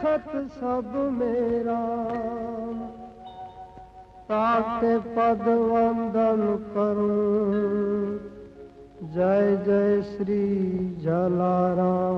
देखत सब मेरा ताके पद वंदन करूं। जय जय श्री जलाराम।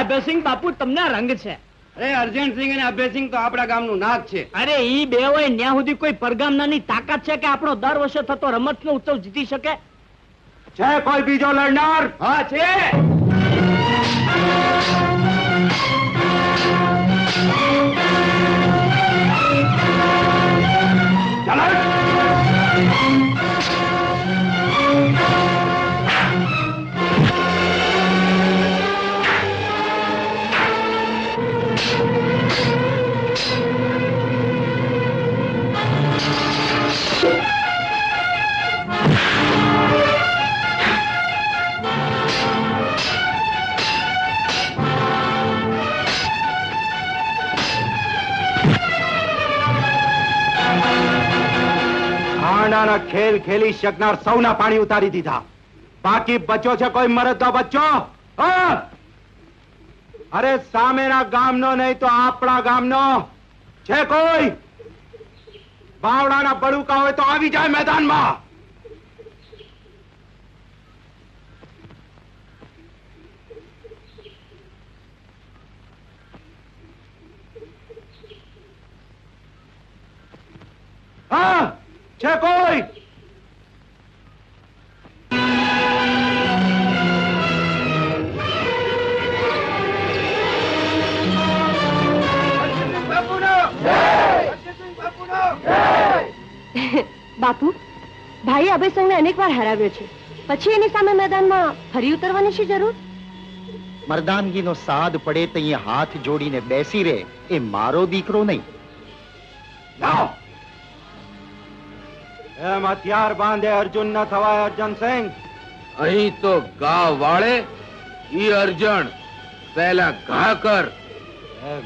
અભયસિંહ બાપુ તમને રંગ છે. અરે અર્જનસિંહ અને અભયસિંહ તો આપણા ગામનું નાક છે. અરે ઈ બે હોય ન્યા સુધી કોઈ પરગામનાની તાકાત છે કે આપણો દર વર્ષે થતો રમતનો ઉત્સવ જીતી શકે? છે કોઈ બીજો લડનાર? હા છે. ખેલ ખેલી શકનાર સૌના પાણી ઉતારી દીધા. બાકી બચ્યો છે કોઈ મરદનો બચ્ચો? અરે સામેના ગામનો નહીં તો આપણા ગામનો છે કોઈ? બાવડાના બળુકા હોય તો આવી જાય મેદાનમાં. હા છે કોઈ? બાપુ, ભાઈએ અભયસંગને અનેક વાર હરાવ્યો છે, પછી એની સામે મેદાનમાં ફરી ઉતરવાની શી જરૂર? મર્દાનગીનો સાદ પડે તો અહીંયા હાથ જોડીને બેસી રહે એ મારો દીકરો નહીં. લાવ એમ હથિયાર બાંધે અર્જુન ન થવાય અર્જનસિંહ. અહીં તો ગા વાળે ઈ અર્જણ પહેલા ઘા કર. એમ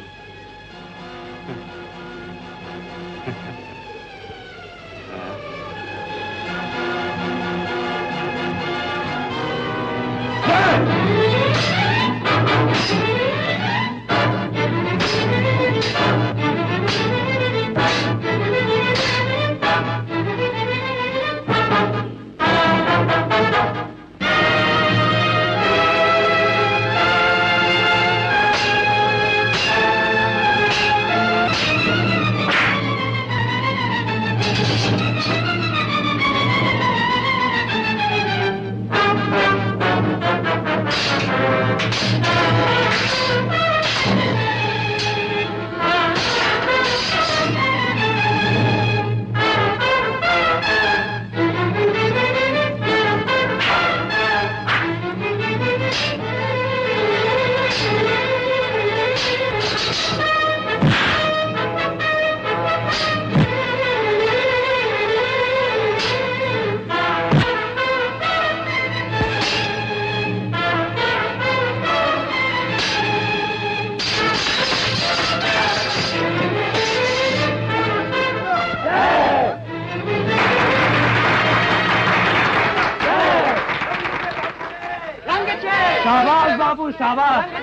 શાબાશ બાપુ, શાબાશ.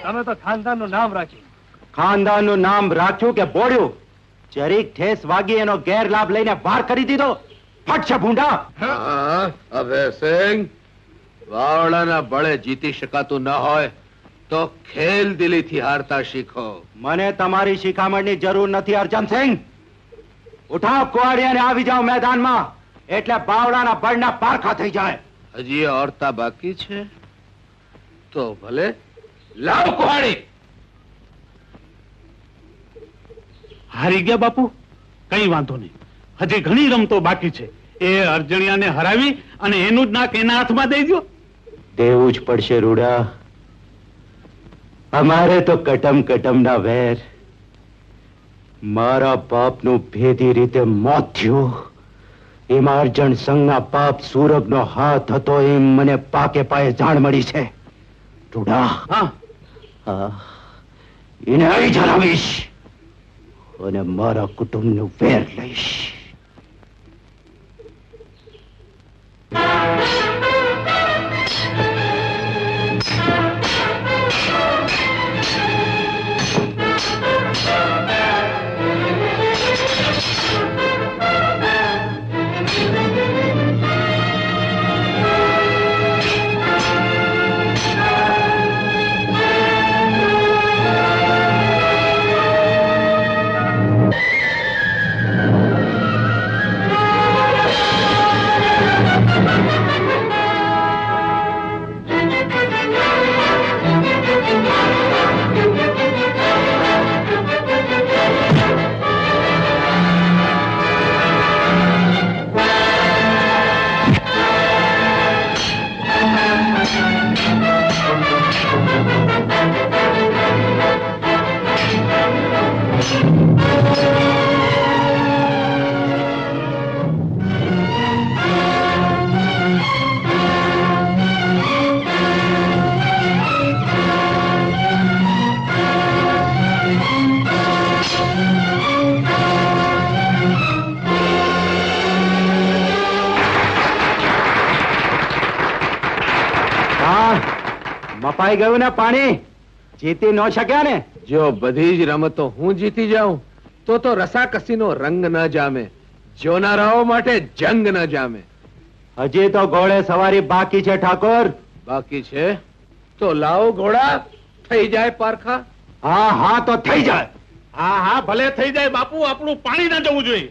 તમે તો ખાનદાનનું નામ રાખ્યું. ખાનદાનનું નામ રાખ્યું કે બોડ્યું? જરીક ઠેસ વાગી એનો ગેરલાભ લઈને વાર કરી દીધો. ફટશે ભૂંડા. અભયસિંહ, વાવડાના બળે જીતી શકાતું ન હોય તો ખેલ દિલીથી હારતા શીખો. મને તમારી શિખામણની જરૂર નથી અર્જનસિંહ. ઉઠાવ કુવાડિયાને આવી જાઓ મેદાનમાં, એટલે બાવડાના બળના પારખા થઈ જાય. હજી ઓરતા બાકી છે તો ભલે લાવ કુહાડી. હારી ગયા બાપુ, કઈ વાંધો નહીં, હજી ઘણી રમતો બાકી છે. એ અર્જણિયાને હરાવી અને એનું જ નાક એના હાથમાં દઈ દો. દેવું જ પડશે રૂડા. અમારે તો કટમ કટમના વેર. મારા બાપનું ભેદી રીતે મોત થયું, એમાં અર્જણ સંઘના બાપ સુરગનો હાથ હતો એમ મને પાકે પાયે જાણ મળી છે. રૂડા, હા, એને અહીં જણાવીશ અને મારા કુટુંબનું વેર લઈશ. મપાઈ ગયું ને પાણી? જીતી ન શક્યા ને? જો બધી જ રમતો હું જીતી જાઉં તો રસાકસીનો રંગ ન જામે, જોનારાઓ માટે જંગ ન જામે. હજી તો ઘોડે સવારી બાકી છે ઠાકોર. બાકી છે તો લાવો ઘોડા, થઈ જાય પારખા. હા હા તો થઈ જાય. હા હા ભલે થઈ જાય બાપુ, આપણું પાણી ના જવું જોઈએ.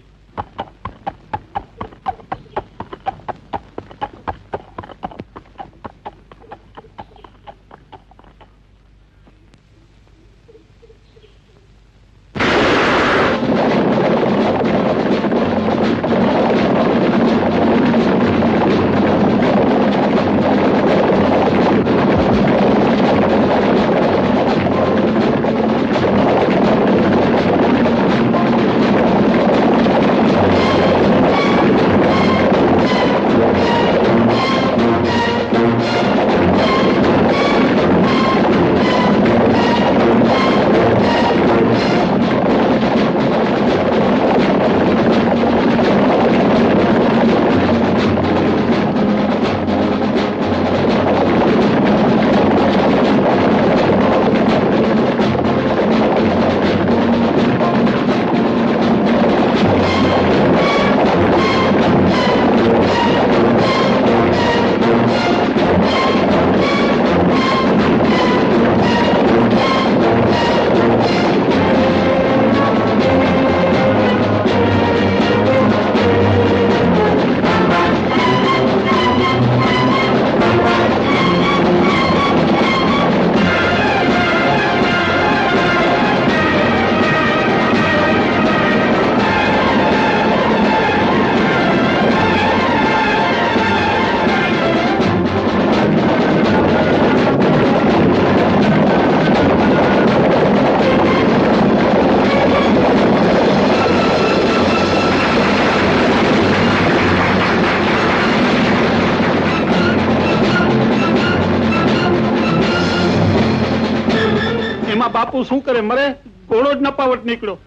બાપુ શું કરે મરે? ઘોડો જ નપાવટ નીકળ્યો.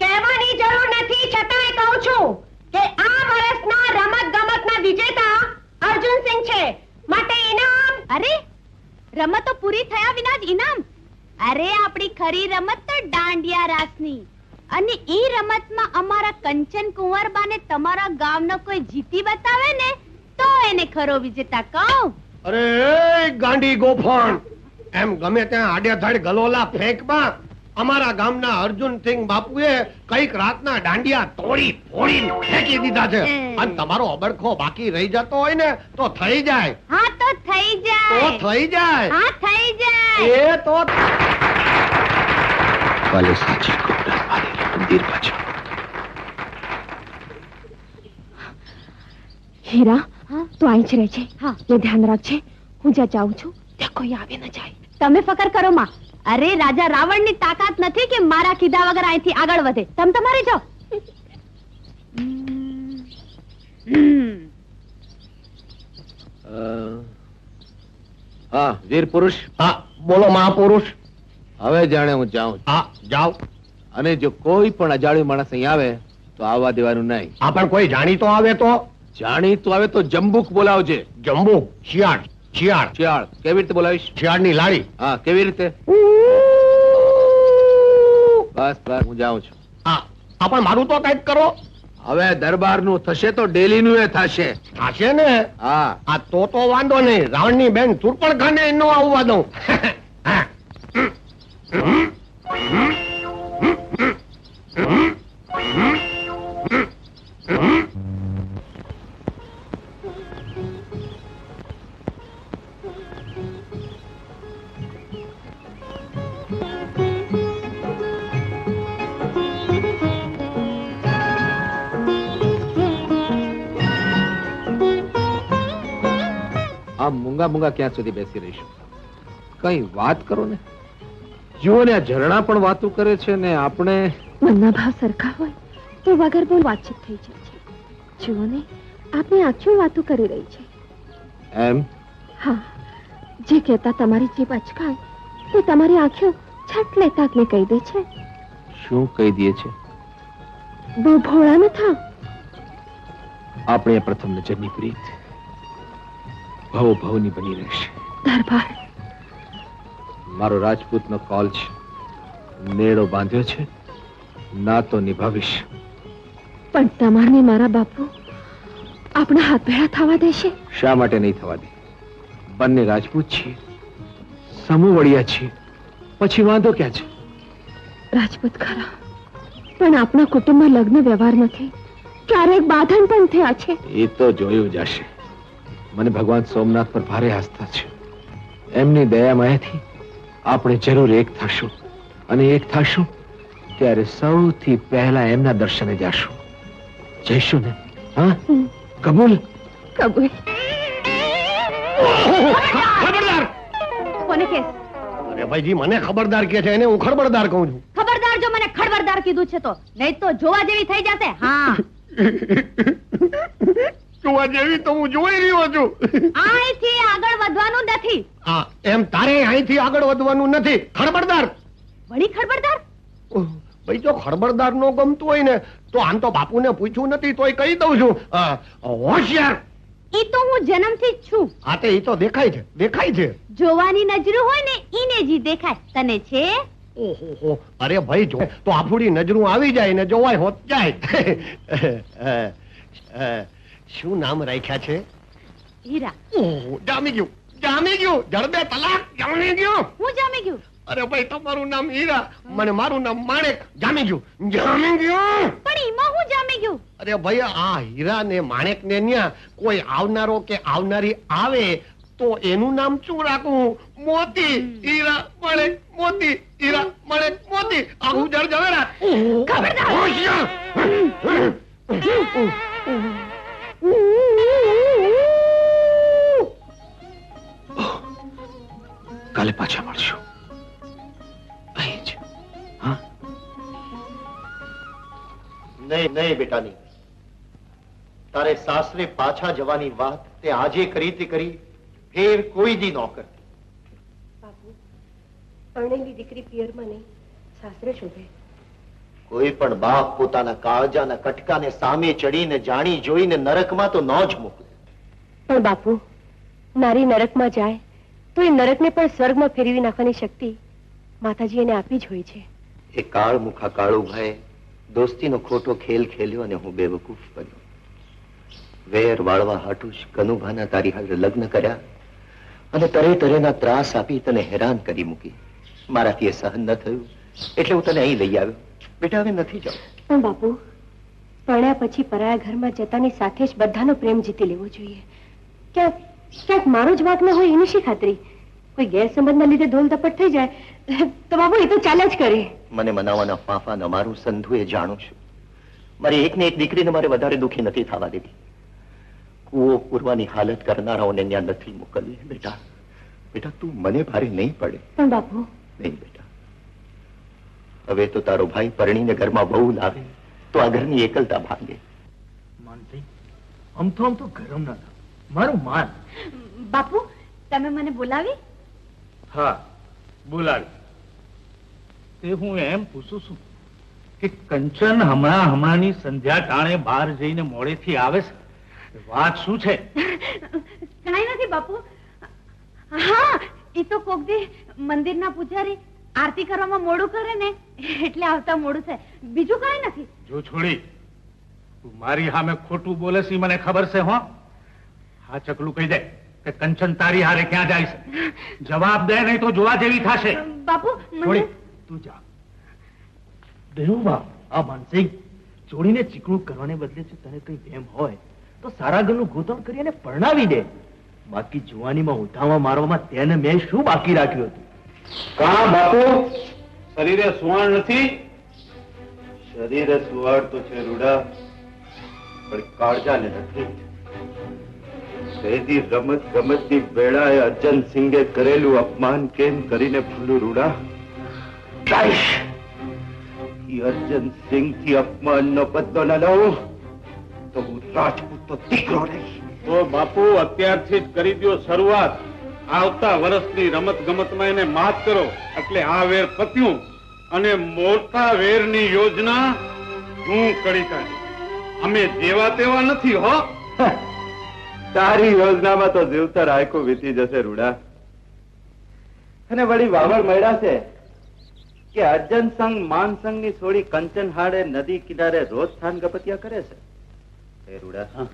કહેવાની જરૂર નથી, છતાંય કહું છું કે આ વર્ષના રમત ગમતના વિજેતા અર્જુનસિંહ છે, માટે ઇનામ. અરે રમતો પૂરી થયા વિના જ ઇનામ? અરે આપણી ખરી રમત તો દાંડિયા રાસની, અને ઈ રમતમાં અમારા કંચન કુંવરબાને તમારા ગામનો કોઈ જીતી બતાવે ને તો એને ખરો વિજેતા કહું. અરે એ ગાંડી ગોફણ, એમ ગમે ત્યાં આડેધડ ગલોલા ફેંકમાં અમારા ગામના અર્જુનસિંહ બાપુએ કઈક રાતના દાંડિયા તોડી ફોડી ફેંકી દીધા છે, અને તમારો અબડખો બાકી રહી જતો હોય ને તો થઈ જાય. હા તો થઈ તો જાય. થઈ જાય. હા થઈ જાય. એ તો કાલે સાચી કોટડા મારી મંદિર પાછળ. હીરા, હા? તું અહીં જ રહે છે. હા. એ ધ્યાન રાખજે, હું જ્યાં જાઉં છું ત્યાં કોઈ આવે ન જાય. તમે ફકર કરો માં. અરે રાજા રાવણની તાકાત નથી કે મારા કીધા વગર અહીંથી આગળ વધે. તમ તમારે જાઓ. હા વીર પુરુષ, હા બોલો મહાપુરુષ. હવે જાણે હું જાઉં છું. હા જાઓ. અને જો કોઈ પણ અજાણ્યો માણસ અહીં આવે તો આવવા દેવાનું નહીં. આ પણ કોઈ જાણીતો આવે તો? જાણીતું આવે તો જંબુક બોલાવજે. જંબુ શિયાળ. શિયાળ. શિયાળ કેવી રીતે બોલાવીશ? શિયાળની લાડી. હા કેવી રીતે? બસ બસ હું જાઉં છું. આ પણ મારું તો કઈક કરો. હવે દરબારનું થશે તો ડેલીનું એ થશે. થશે ને? હા આ તો વાંધો નહીં, રાવણની બેન સુરપણખાને નો આવવા દઉં. આ મૂંગા મૂંગા ક્યાં સુધી બેસી રહીશું? કઈ વાત કરો ને. જુઓ ને આ ઝરણા પણ વાતો કરે છે ને આપણે. મનના ભાવ સરખા હોય તો વગર બોલ વાતચીત થઈ જાય છે. જુઓ ને, આપણી આંખો વાતો કરી રહી છે. એમ? હા, જે કહેતા તમારી જીભ અચકાય તો તમારી આંખો છટ લેતા જ કહી દે છે. શું કહી દે છે? બહુ ભોળા ન થાવ. આપણે પ્રથમ નજરની પ્રીત ભવો ભવની બની રહેશે. દરબાર, મારો રાજપૂતનો કોલ છે, નેડો બાંધ્યો છે, ના તો નિભાવીશ. પણ તમારને મારા બાપુ આપણા હાથ ભેળા થવા દેશે? શા માટે નહીં થવા દે? બંને રાજપૂત છીએ, સમૂહ વળ્યા છીએ, પછી વાંધો ક્યાં છે? રાજપૂત ખરા, પણ આપણા કુટુંબમાં લગ્ન વ્યવહાર નથી, ક્યારેક બાંધણ પણ થયા છે. એ તો જોયું જશે. મને ભગવાન સોમનાથ પર ભારે આસ્થા છે. એમની દયામયથી આપણે જરૂર એક થશું, અને એક થશું ત્યારે સૌથી પહેલા એમના દર્શને જાશું. જઈશું ને? હા, કબૂલ? કબૂલ. ખબરદાર! કોને કેસ? અરે ભાઈજી, મને ખબરદાર કે છે, એને હું ખબરદાર કહું છું. ખબરદાર જો મને ખબરદાર કીધું છે તો, નહીં તો જોવા જેવી થઈ જશે. હા જોવા જેવી તો હું જોઈ રહ્યો છું. અહીંથી આગળ વધવાનું નથી. હા, એમ તારે અહીંથી આગળ વધવાનું નથી. ખબરદાર! વળી ખબરદાર? ભાઈ, જો ખબરદાર નો ગમતું હોય ને તો આમ તો બાપુને પૂછ્યું નથી તોય કહી દઉં છું. હોશિયાર! ઈ તો હું જન્મથી જ છું. હા, તે ઈ તો દેખાય છે, દેખાય છે. જોવાની નજરું હોય ને ઈને જ ઈ દેખાય. તને છે? ઓહો, અરે ભાઈ, જો તો આફુડી નજરું આવી જાય ને જોવાય હોત જાય. શું નામ રાખ્યા છે? હીરા. ઓહો, જામી ગયું, જામી ગયું. જડબે તલાક જામી ગયું. હું જામી ગયું. અરે ભાઈ, તમારું નામ હીરા, મને મારું નામ માણેક. જામી ગયું, જામી ગયું. પણ ઈમાં હું જામી ગયું. અરે ભાઈ, આ હીરા ને માણેક ને ન્યા કોઈ આવનારો કે આવનારી આવે તો એનું નામ શું રાખવું? મોતી. હીરા માણેક મોતી, હીરા માણેક મોતી. આવું જળ જવેરા. ખબરદાર! હોશિયાર! કાલે પાછા મળશું અહીં જ. હા, નહીં નહીં બેટા નહીં. તારે સાસરે પાછા જવાની વાત તે આજે કરી તે કરી, ફેર કોઈ દી ન કરતી. બાપુ પરણેલી દીકરી પિયરમાં નહીં સાસરે શોભે. કોઈ પણ બાપ પોતાના કાળજાના કટકાને સામે ચડીને જાણી જોઈને નરકમાં તો ન જ મોકલે. પણ બાપુ નારી નરકમાં જાય તો એ નરકને પણ સ્વર્ગમાં ફેરવી નાખવાની શક્તિ માતાજી એને આપી જ હોય છે. એ કાળ મુખા કાળુભાઈ દોસ્તીનો ખોટો ખેલ ખેલ્યો અને હું બેવકૂફ બન્યો. વેર વાળવા હાટું જ કનુભાના તારી હારે લગ્ન કર્યા અને તરે તરેના ત્રાસ આપી તને હેરાન કરી મૂકી. મારાથી એ સહન ન થયું એટલે હું તને અહીં લઈ આવ્યો. બેટા હવે નથી જાવ. પણ બાપુ પરણ્યા પછી પરાયા ઘરમાં જતાની સાથે જ બધાનો પ્રેમ જીતી લેવો જોઈએ. ક્યાંક મારો જ વાંક ન હોય એની શી ખાતરી? કોઈ ગેરસંબંધના લીધે ધોલ ધપટ થઈ જાય તો બાપુ એ તો ચાલ્યા જ કરે. મને મનાવવાના ફાંફા ન મારું સંધુ એ જાણું છું. મારી એકને એક દીકરીને મારે વધારે દુઃખી નથી થવા દેતી. કૂવો પૂરવાની હાલત કરનારાઓને ત્યાં નથી મોકલવી. બેટા બેટા તું મને ભારે નહીં પડે. પણ બાપુ નહીં બેટા, હવે તો તારો ભાઈ પરણીને ઘરમાં બહુ લાવે તો આ ઘરની એકલતા ભાંગે. માનસી આમ તો ગરમ ના થાવ, મારું માન. બાપુ તમે મને બોલાવી? હા બોલાવી. તે હું એમ પૂછું છું કે કંચન હમણાંની સંધ્યા ટાણે બહાર જઈને મોડેથી આવે છે. વાત શું છે? કાંઈ નથી બાપુ. હા એ તો કોક દી મંદિરના પૂજારી આરતી કરવામાં મોડું કરે ને એટલે આવતા મોડું થાય, બીજું કાંઈ નથી. જો છોડી, તું મારી સામે ખોટું બોલે છે મને ખબર છે. હો હા ચકલું કહી દે કે કંચન તારી હારે ક્યાં જાય છે. જવાબ દે નહીં તો જોવા જેવી થશે. બાપુ છોડી તું જા. દેવું બાપ આ માનસિંહ જોડીને ચીકણું કરવાને બદલે જો તને કઈ વેમ હોય તો સારા ઘરનું ગોતણ કરી અને પરણાવી દે. બાકી જુવાનીમાં ઉઠાવા મારવામાં તેને મેં શું બાકી રાખ્યું હતું? કા બાપુ શરીરે સુવાણ નથી? શરીરે સુવાડ તો છે રૂડા, પણ કાળજાને નથી. સહેદી રમત ગમતની વેળાએ અર્જન સિંઘે કરેલું અપમાન કેમ કરીને ભૂલું રૂડા? અર્જન સિંહ થી અપમાનનો બદલો ન લઉં તો હું રાજપૂતનો દીકરો નહીં. તો બાપુ અત્યારથી જ કરી દો શરૂઆત. આવતા વર્ષની રમત ગમતમાં એને માત કરો એટલે આ વેર પત્યું અને મોટા વેરની યોજના હું કરી કાઢી. અમે જેવા તેવા નથી. હો તારી યોજનામાં તો જીવતર આયકો વીતી જશે રૂડા. અને વળી વાવડ મળ્યા છે કે અર્જન સંઘ માન સંઘ ની છોડી કંચન હાડે નદી કિનારે રોજ સ્થાન ગપતિયા કરે છે. એ રૂડા,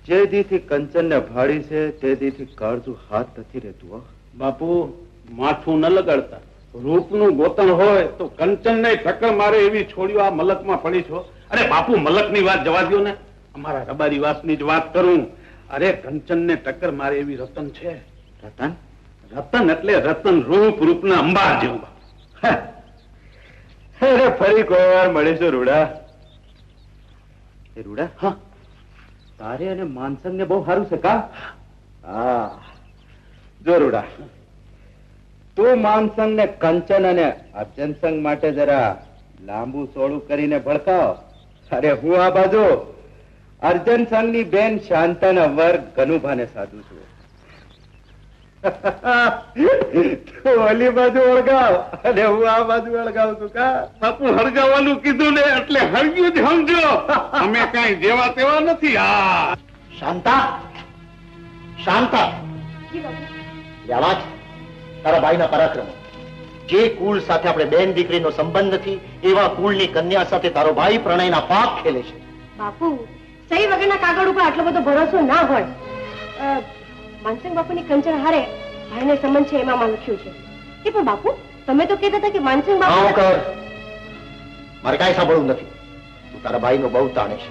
જે દીથી કંચન ને ભાડી છે તે દીથી કાળજું હાથ નથી રહેતું. હો બાપુ માથું ન લગાડતા. રૂપનું ગોતણ હોય તો કંચન ને ટક્કર મારે એવી છોડીઓ આ મલકમાં પડી છો. અરે બાપુ મલકની વાત જવા દો ને, અમારા રબારી વાસની જ વાત કરું. અરે કંચન ને ટક્કર મારે એવી રતન છે. રતન? રતન એટલે રતન, રૂપ રૂપના અંબાર જેવું. અરે ફરી કોઈ વાર મળીશું રૂડા. એ રૂડા, હા તારે અને માનસંગ ને બહુ સારું છે કા? હા જો રૂડા, તું માનસંગ ને કંચન અને અર્જન સંઘ માટે જરા લાંબુ સોળું કરીને ભડકાવ. અરે હું આ બાજુ અર્જન સંઘ ની બેન શાંતાના વર્ગ ગનુભાને સાધું છું. તું ઓલી બાજુ ઓળગાવ અને હું આ બાજુ ઓળગાવું છું કા? બાપુ હરગાવાનું કીધું ને એટલે હરગ્યું જ સમજો. અમે કઈ જેવા તેવા નથી. હા શાંતા, શાંતા, આવાજ તારા ભાઈના પરાક્રમ. જે કુળ સાથે આપણે બેન દીકરીનો સંબંધ નથી એવા કુળની કન્યા સાથે તારો ભાઈ પ્રણયના પાપ ખેલે છે. બાપુ સહી વગરના કાગળ ઉપર આટલો બધો ભરોસો ના હોય. માનસિંહ બાપુની કંચન હારે ભાઈને સંબંધ છે એમાં લખ્યું છે. એ પણ બાપુ તમે તો કહેતા હતા કે માનસિંહ આવું બાપુ. કર, મારે કાંઈ સાંભળવું નથી. તું તારા ભાઈનો બહુ તાણે છે.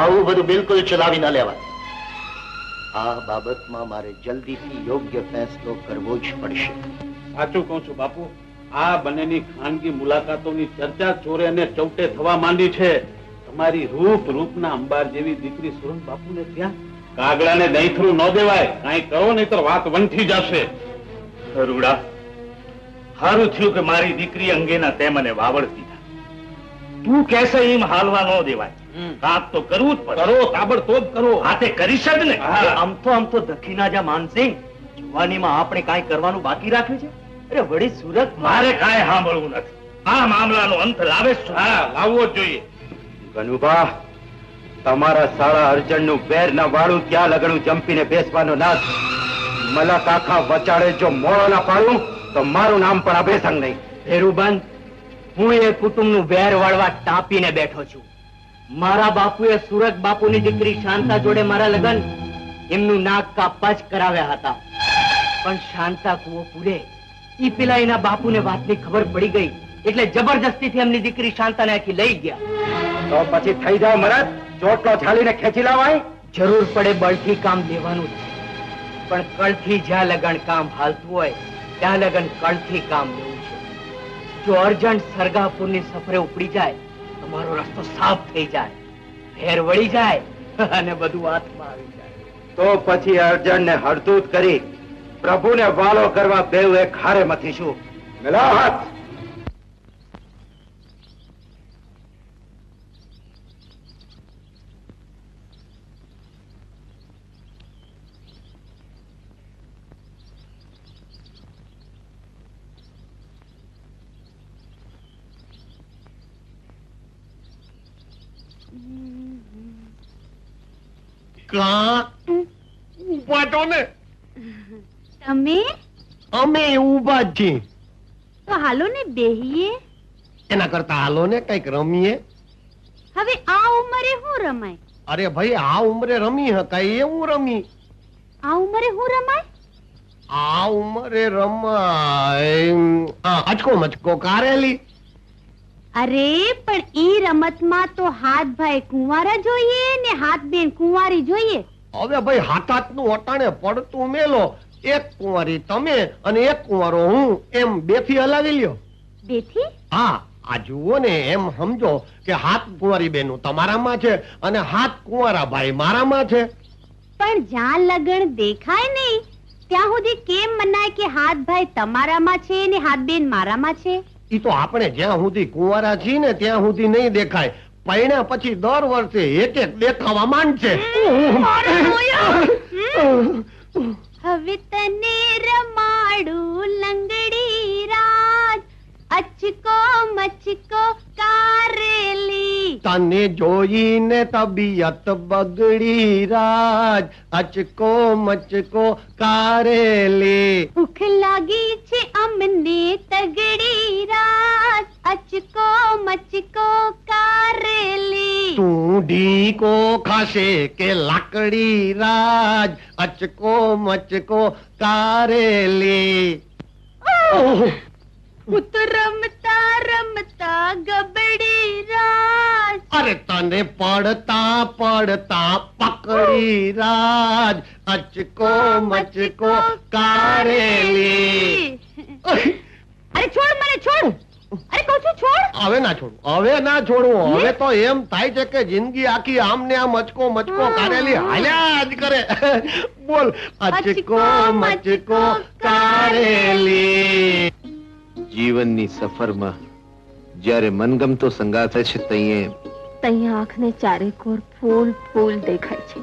આવું બધું બિલકુલ ચલાવી ના લેવાય. આ બાબતમાં મારે જલ્દીથી યોગ્ય ફેસલો કરવો જ પડશે. સાચું કહું છું બાપુ. આ બંનેની ખાનગી મુલાકાતોની ચર્ચા ચોરે અને ચૌટે થવા માંડી છે. તમારી રૂપ રૂપના અંબાર જેવી દીકરી સુરંગ બાપુને ત્યાં કાગડાને દહીંથરું ન દેવાય. કાંઈ કરો નહીતર વાત વંઠી જશે. રૂડા, સારું થયું કે મારી દીકરી અંગેના તે મને વાવડ દીધા. તું કહેશે એમ હાલવા ન દેવાય. કામ તો કરવું જ પડે. કરો, તાબડતોબ કરો. હાથે કરીશ જ ને. હા. આમ તો દખીના જા માનસિંહ, જુવાનીમાં આપણે કાંઈ કરવાનું બાકી રાખ્યું છે? અરે વળી સુરત મારે કાંઈ સાંભળવું નથી. આ મામલાનો અંત લાવે જ છું. હા, લાવવો જ જોઈએ. ગનુભા, તમારા શાળા અર્જનનું વેર ના વાળું ત્યાં લગણું જંપીને બેસવાનો નાથ. મલક આખા વચાડે જો મોડો ના પાડું તો મારું નામ પણ અભેસંગ નહીં. ભેરુબંધ, હું એ કુટુંબનું વેર વાળવા ટાંપીને બેઠો છું. મારા બાપુએ સુરત બાપુની દીકરી શાંતા જોડે મારા લગન એમનું નાક કાપવા જ કરાવ્યા હતા. પણ શાંતા કૂવો પૂરે ઈ પેલા એના બાપુને વાતની ખબર પડી ગઈ એટલે જબરજસ્તીથી એમની દીકરી શાંતાને આખી લઈ ગયા. તો પછી થઈ જાવ મરદ, ચોટલો છાલીને ખેંચી લાવાય. જરૂર પડે બળથી કામ લેવાનું જ છે, પણ કળથી જ્યાં લગન કામ હાલતું હોય ત્યાં લગન કળથી કામ લેવું છે. જો અર્જન્ટ સરગાપુરની સફરે ઉપડી જાય તો મારો રસ્તો સાફ થઈ જાય, ફેર વળી જાય અને બધું હાથમાં આવી જાય. તો પછી અર્જનને હળદૂત કરી પ્રભુને વાલો કરવા બેવ એક હારે મથીશું. મેલાવો હાથ. ઉભા તો ને, તમે અમે ઉભા જ છીએ. તો હાલો ને બેહીએ. એના કરતા હાલો ને કઈક રમીએ. હવે આ ઉંમરે હું રમાય? અરે ભાઈ, આ ઉંમરે રમી હકાય એવું રમી. આ ઉંમરે હું રમાય? આ ઉંમરે રમાય અચકો મચકો કારેલી. અરે પણ ઈ રમતમાં તો હાથ ભાઈ કુંવારા જોઈએ ને હાથ બેન કુંવારી જોઈએ. હવે ભાઈ હાથ નું અટાણે પડતું મેલો. એક કુંવારી તમે અને એક કુંવારો હું, એમ બેથી હલાવી લ્યો. બેથી? હા, આ જુઓ ને, એમ સમજો કે હાથ કુંવારી બેનું તમારામાં છે અને હાથ કુંવારા ભાઈ મારામાં છે. પણ જ્યાં લગણ દેખાય નહીં ત્યાં સુધી કેમ મનાય કે હાથ ભાઈ તમારામાં છે ને હાથ બેન મારામાં છે? ઈ તો આપણે જ્યાં સુધી કુંવારા છીએ ને ત્યાં સુધી નહીં દેખાય. પૈણા પછી દર વર્ષે એક એક દેખાવા માંડશે. હવે તને રમાડું લંગડી રાજ, અચકો મચકો કારેલી. તને જોઈને તબિયત બગડી રાજ, અચકો મચકો કારેલી. ભૂખ લાગી છે અમને તગડી રાજ, અચકો મચકો કારેલી. તું ઢીકો ખાશે કે લાકડી રાજ, અચકો મચકો કારેલી. પુત રમતા રમતા ગબડી રાજ. અરે તને પડતા પડતા પકડી રાજ, અચકો મચકો કારેલી. અરે છોડ મને, છોડ. અરે કહું છું છોડ. હવે ના છોડું, હવે ના છોડવું. હવે તો એમ થાય છે કે જિંદગી આખી આમને આ મચકો મચકો કારેલી હાલ્યા જ કરે. બોલ, અચકો મચકો કારેલી. જીવનની સફરમાં જ્યારે મનગમતો સંગાથ છે તૈયા આંખને ચારેકોર ફૂલ ફૂલ દેખાય છે,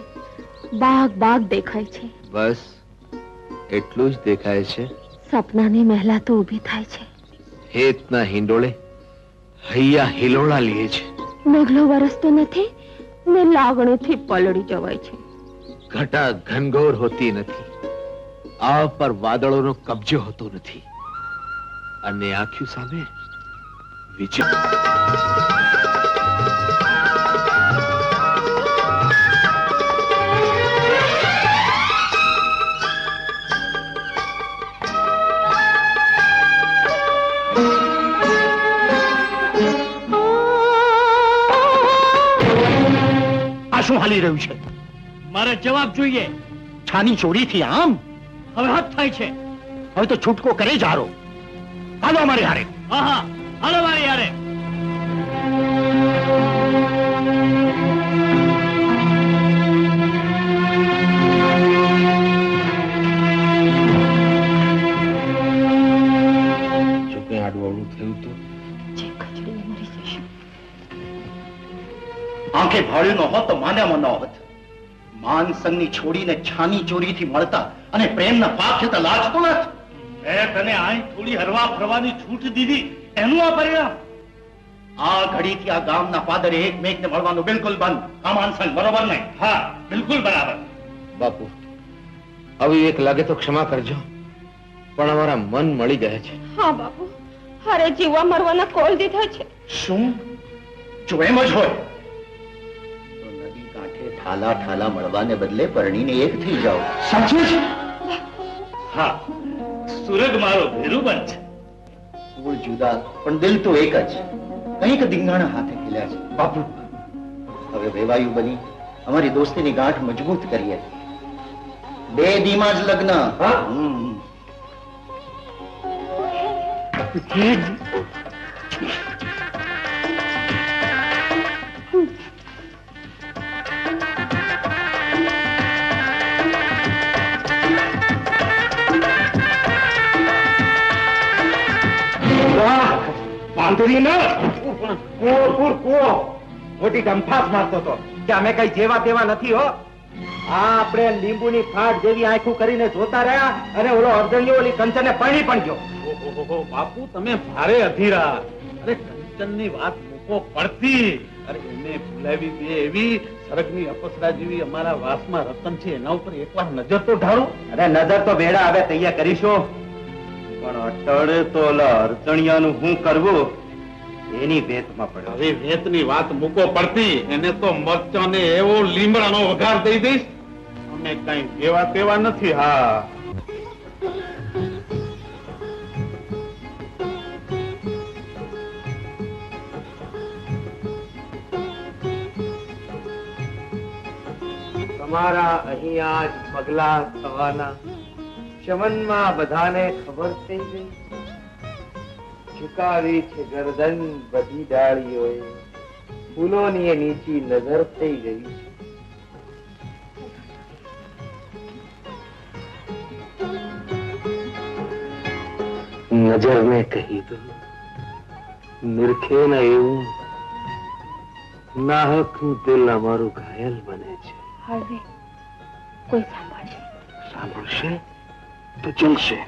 બાગ બાગ દેખાય છે. બસ એટલું જ દેખાય છે. સપનાની મહેલા તો ઊભી થાય છે. હેતના હિંડોળે હૈયા હિલોળા લે છે. મેઘલો વરસતો નથી ને લાગણીથી પલળી જવાય છે. ઘટા ઘનઘોર હોતી નથી, આવ પર વાદળોનો કબજો હોતો નથી, અને આંખ્યું સામે વિચિત્ર. શું હાલી રહ્યું છે? મારે જવાબ જોઈએ. છાની ચોરીથી આમ હવે હદ થાય છે. હવે તો છૂટકો કરે જ હારો. હાલો અમારી હારે. હા હા, હાલો મારી હારે. જો કઈ આડું અવળું થયું તો જે ખજડીને મરી જશે. આંખે ભાળ્યું ન હોત તો માન્યામાં ન હોત. માન સંગની છોડીને છાની ચોરીથી મળતા અને પ્રેમના પાપ છતાં લાજતો નથી. મેં તને અહીં થોડી હરવા ફરવાની છૂટ દીધી, એનું આ પરિણામ. આ ઘડીથી આ ગામના પાદરે એકમેકને મળવાનું બિલકુલ બંધ. આ માનસંગ બરોબર નહીં? હા, બિલકુલ બરાબર. બાપુ, અવિવેક લાગે તો ક્ષમા કરજો, પણ અમારા મન મળી ગયા છે. હા બાપુ, હારે જીવવા મરવાના કોલ દીધા છે. શું? જો એમ જ હોય તો નદી કાંઠે ઠાલા ઠાલા મળવાને બદલે પરણીને એક થઈ જાઓ. સાચું છે? હા, સુરગ મારો ભેરુબન છે. કુળ જુદા પણ દિલ તો એક જ. કંઈક ધીંગાણા હાથે ખીલ્યા છે. બાપુ, હવે વેવાયું બની અમારી દોસ્તીની ગાંઠ મજબૂત કરીએ. 2 દીમાં જ લગ્ન. મોટી ગમફાસ મારતો હતો કે અમે કઈ જેવા તેવા નથી હો. આપણે લીંબુની ફાટ જેવી આંખું કરીને જોતા રહ્યા અને ઓલો અર્જણિયો ઓલી કંચને પરણી પણ ગયો. ઓહો બાપુ, તમે ભારે અધીરા. અરે કંચનની વાત મૂકો પડતી. અરે એને ભૂલાવી દે એવી સરગની અપસરા જેવી અમારા વાસમાં રતન છે, એના ઉપર એકવાર નજર તો ઢાળો. અરે નજર તો બેડા હવે તૈયાર કરીશું, પણ અટળ તો ઓલા અર્જણિયાનું શું કરવું એની વેતમાં પડે. હવે વેતની વાત મૂકો પડતી. એને તો મરચાને એવો લીમડાનો વઘાર દઈ દઈશ. અમે કઈ જેવા તેવા નથી. હા, તમારા અહીંયા જ પગલા થવાના ચમનમાં બધાને ખબર થઈ ગઈ. ઝુકાવી છે ગરદન બધી ડાળીઓએ, ફૂલોની એ નીચી નજર થઈ ગઈ. નજર ને કહી દો, નિરખે ન એવું નાહકનું દિલ અમારું ઘાયલ બને છે. હવે કોઈ સાંભળશે? સાંભળશે તો ચલશે.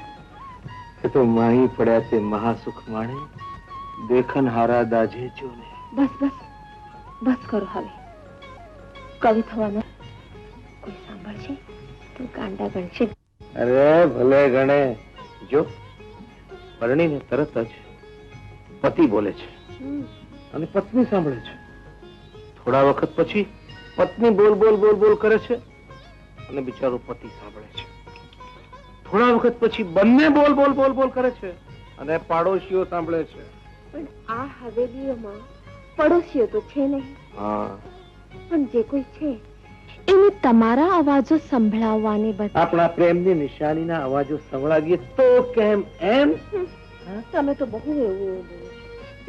એ તો માહી પડ્યા તે મહાસુખ માણે, દેખન હારા દાજે જોને. બસ બસ બસ કરો હવે. કવિ થવાનો કોઈ સાંભળશે તો ગાંડા ગણશે. અરે ભલે ગણે. જો પરણીને તરત જ પતિ બોલે છે અને પત્ની સાંભળે છે. થોડા વખત પછી પત્ની બોલ બોલ બોલ બોલ કરે છે અને બિચારો પતિ સાંભળે છે. થોડા વખત પછી બંને બોલ બોલ બોલ બોલ કરે છે અને પાડોશીઓ સાંભળે છે. પણ આ હવેલીઓમાં પડોશીઓ તો છે નહીં. હા, પણ જે કોઈ છે એને તમારા અવાજો સંભળાવવાની બદલે આપણા પ્રેમની નિશાનીના અવાજો સંભળાવીએ તો કેમ એમ? તમે તો બહુ એવું બોલો છો.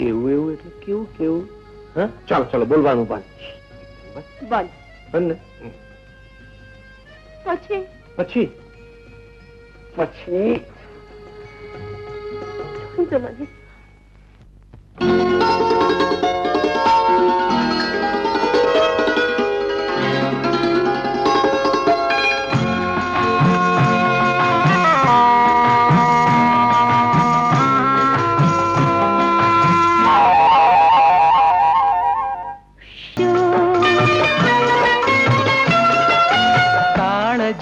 એવું એવું એટલે કેવું કેવું? હા, ચાલો ચાલો બોલવાનું બંધ. બંધ. બંધ ને? પછી પછી પછી તો મને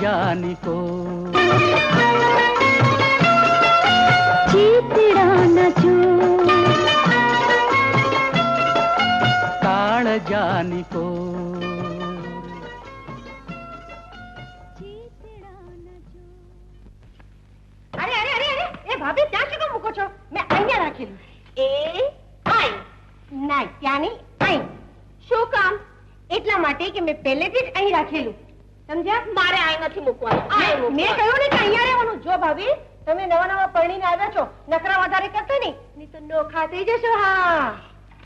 जानी को ચીતડા છો ताड़ जानी को અરે અરે અરે અરે એ ભાભી ત્યાં શું મૂકો છો? મેં અહીંયા રાખેલું. એ આઈ ના ત્યાંની આઈ. શું કામ? એટલા માટે કે મેં પહેલેથી જ અહીં રાખેલું. સમજ્યા? મારે આઈ નથી મૂકવાનું. મેં કહ્યું ને કે અહીંયા રહેવાનું. જો ભાભી તમે નવા નવા પરણીને આવ્યા છો, નકરા વધારે કરતા નહીં તો નોખા થઈ જશો. હા,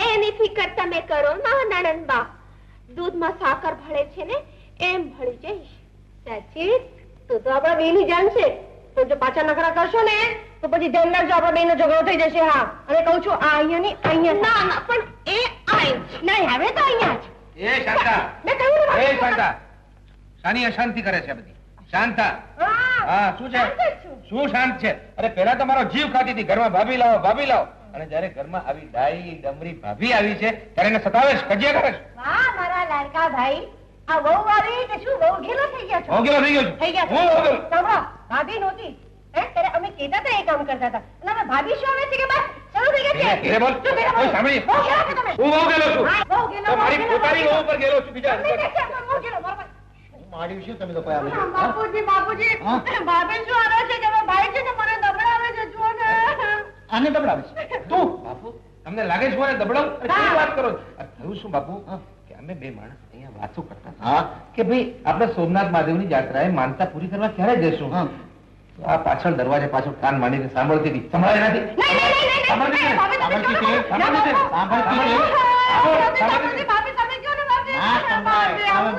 એની ફિકર તમે કરો ના નણંદબા. દૂધમાં સાકર ભળે છે ને એમ ભળી જઈશ. સાચી? તો આપણા બેની જાન છે. તો જો પાછા નખરા કરશો ને તો પછી ધ્યાન રાખજો, આપણા બેનો ઝઘડો થઈ જશે. હા, અને કહું છું આ અહીંયા ની અહીંયા. ના ના, પણ એ આઈ નહીં, હવે તો અહીંયા જ. એ શાંતા, એ શાંતા, શાની અશાંતિ કરે છે બધી? શાંતા, હા શું છે? શું શાંત છે? અરે પેલા તો મારો જીવ ખાતી હતી, ઘરમાં ભાભી લાવો ભાભી લાવો, અને જયારે ઘરમાં આવી ડાઈ ડમરી ભાભી આવી છે ત્યારે એને સતાવે છે, કજિયા કરે છે. વાહ મારા લાડકા ભાઈ, આ વહુ આવી કે શું વહુ ઘેલો થઈ ગયા છો? હું ગેલો થઈ ગયો છું. થઈ ગયા હું વહુ ગેલો. સાંભળો, ભાભી નહોતી ત્યારે અમે કહેતા હતા એ કામ કરતા હતા, અને હવે ભાભી શું આવે છે કે બસ શરૂ થઈ ગયા છે. ધીરે બોલ. શું ધીરે બોલ? કોઈ સાંભળી? વહુ ઘેલો છો તમે? હું વહુ ગેલો છું. હા, વહુ ઘેલો, તો મારી વહુ ઘેલો, પોતાની વહુ વહુ પર ગેલો છું, બીજા તમે દેખ છે, વહુ ઘેલો, બરોબર. માર્યું છે તમે લોકો આવે છે? બાપુજી, બાપુજી, ભાભી શું આવે છે કે હવે ભાઈ છે ને મને દબડાવે છે, જુઓ ને. આને દબડાવે છે તું? બાપુ તમને લાગે છે મને દબડાવું? અરે કેવી વાત કરો છો? આ થયું શું બાપુ કે અમે બે માણસ અહીંયા વાતો કરતા હતા કે ભાઈ આપણે સોમનાથ મહાદેવની યાત્રાએ માનતા પૂરી કરવા ક્યારે જઈશું? તો આ પાછળ દરવાજે પાછળ કાન માંડીને સાંભળતી હતી. સંભળાય નથી? સાંભળતી છે? સાંભળતી છે? સાંભળતી છે? સાંભળતી છે?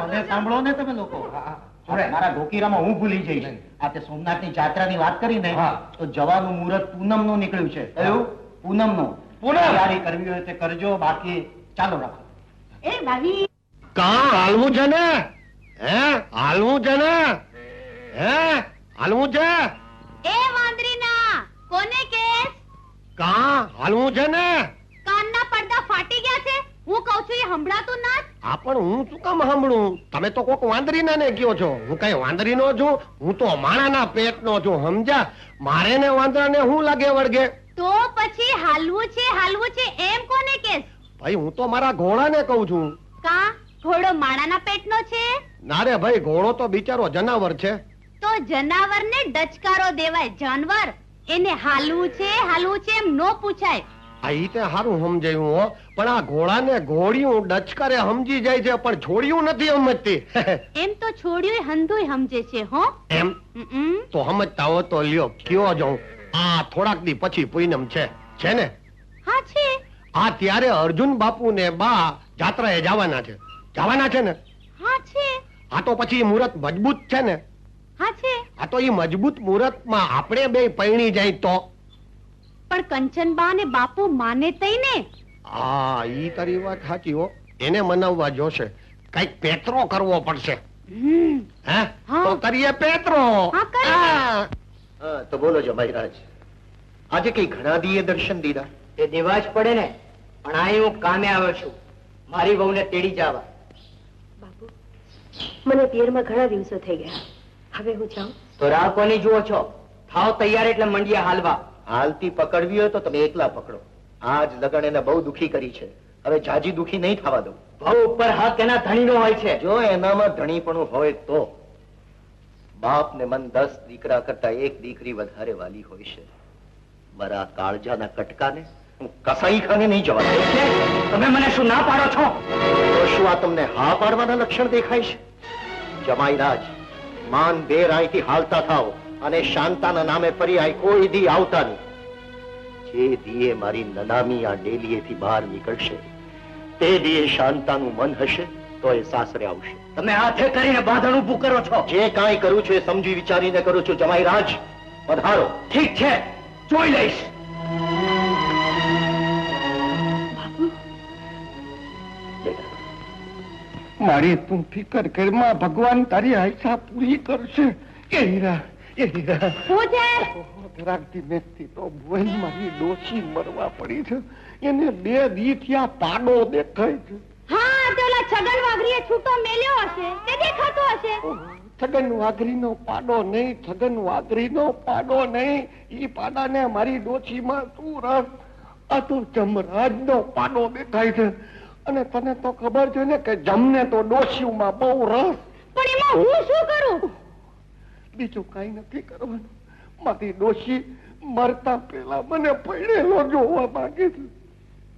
મને સાંભળો ને તમે લોકો. મારા ગોકીરામાં હું ભૂલી જઈશ. આ તે સોમનાથની જાત્રાની વાત કરી ને, તો જવાનું મુહૂર્ત પૂનમ નું નીકળ્યું છે. કયું? પૂનમ નું. તૈયારી કરવી હોય તે કરજો, બાકી ચાલો રાખો. એ ભાભી કાં હાલવું છે ને? હે હાલવું છે ને? હે હાલવું છે? એ વાંદરીના કોને કેસ? કાં હાલવું છે ને? કાનના પડદા ફાટી ગયા છે, હું કહું છું એ સંભળાતું ના? આ પણ હું શું કામ સાંભળું? તમે તો કોક વાંદરીના ને કયો છો. હું કઈ વાંદરીનો છું? હું તો માણાના પેટનો છું, સમજ્યા? મારે ને વાંદરાને શું લાગે વળગે? તો પછી હાલવું છે એમ કોને કેસ? ભાઈ હું તો મારા ઘોડાને કહું છું. કા ઘોડો માણાના પેટનો છે? ના રે ભાઈ, ઘોડો તો બિચારો જનાવર છે. તો જનાવરને ડચકારો દેવાય, જાનવર. એને હાલવું છે એમ નો પૂછાય. આ ઈ તે સારું સમજાયું હો, પણ આ ઘોડાને ઘોડિયું ડચકારે સમજી જાય છે, પણ છોડ્યું નથી સમજતી. એમ તો છોડ્યું હંધુય સમજે છે હો. એમ તો સમજતા હો તો લ્યો, કયો જાઉં. આ થોડાક દી પછી પૂનમ છે ને? હા છે. આ ત્યારે અર્જુન બાપુ ને બા જાત્રાએ જવાના છે. જવાના છે ને? હા છે. આ તો પછી મુહૂર્ત મજબૂત છે ને? હા છે. આ તો ઈ મજબૂત મુહૂર્તમાં આપણે બે પૈણી જાય તો? પણ કંચનબા ને બાપુ માને તઈ ને? હા ઈ તારી વાત સાચી હો. એને મનાવવા જોશે, કઈક પેતરો કરવો પડશે. હે તો કરીએ પેતરો. હા, તો બોલો જમાઈરાજ, આજે કઈ ઘણા દીએ દર્શન દીધા? તે દેવા જ પડે ને, પણ અહીં હું કામે આવ્યો છું, મારી વહુને તેડી જવા. બાપુ, મને પિયરમાં ઘણા દિવસો થઈ ગયા, હવે હું જાઉં? તો રાહ કોની જુઓ છો? થાવ તૈયાર એટલે મંડિયા હાલવા. હાલતી પકડવી હોય તો તમે એકલા પકડો. આજ લગન એને બહુ દુખી કરી છે, હવે જાજી દુખી નહીં થવા દો. બહુ ઉપર હક એના ધણીનો હોય છે. જો એનામાં ધણીપણું હોય તો. બાપ ને મન 10 દીકરા કરતા એક દીકરી વધારે વાલી હોય છે. મારા કાળજાના કટકાને હું કસાઈ ખાને નહીં જવા દઉં. તમે મને શું ના પાડો છો? તો શું આ તમને હા પાડવાના લક્ષણ દેખાય છે? જમાઈરાજ, માન બેર અહીંથી હાલતા થાવ, અને શાંતાના નામે ફરી અહીં કોઈ દી આવતા નહીં. જે દીએ મારી નનામી આ ડેલીએથી બહાર નીકળશે, તે દીએ શાંતાનું મન હશે તો એ સાસરે આવશે. તમે હાથે કરીને બાંધણ ઊભું કરો છો. જે કાંઈ કરું છું એ સમજી વિચારીને કરું છું. જમાઈરાજ, પધારો. ઠીક છે, જોઈ લઈશ. મારી તું ફિકર કરમાં, ભગવાન તારી આશા પૂરી કરશે. એ હીરા, એ હીરા. શું છે? રાખતી મેથી તો બોલ, મારી ડોશી મરવા પડી છે. એને 2 દી થયા પાડો દેખાય છે. હા, તે ઓલા છગન વાઘરીએ છૂટો મેલ્યો હશે, તે દેખાતો હશે. છગન વાઘરીનો પાડો નહીં, છગન વાઘરીનો પાડો નહીં. ઈ પાડાને મારી ડોશીમાં શું રસ? આ તો જમરાજનો પાડો દેખાય છે. અને તને તો ખબર છે ને કે જમને તો ડોશીમાં બહુ રસ. પણ એમાં હું શું કરું? બીજું કઈ નથી કરવાનું. મારી ડોશી મરતા પહેલા મને પડેલો જોવા માંગે છે.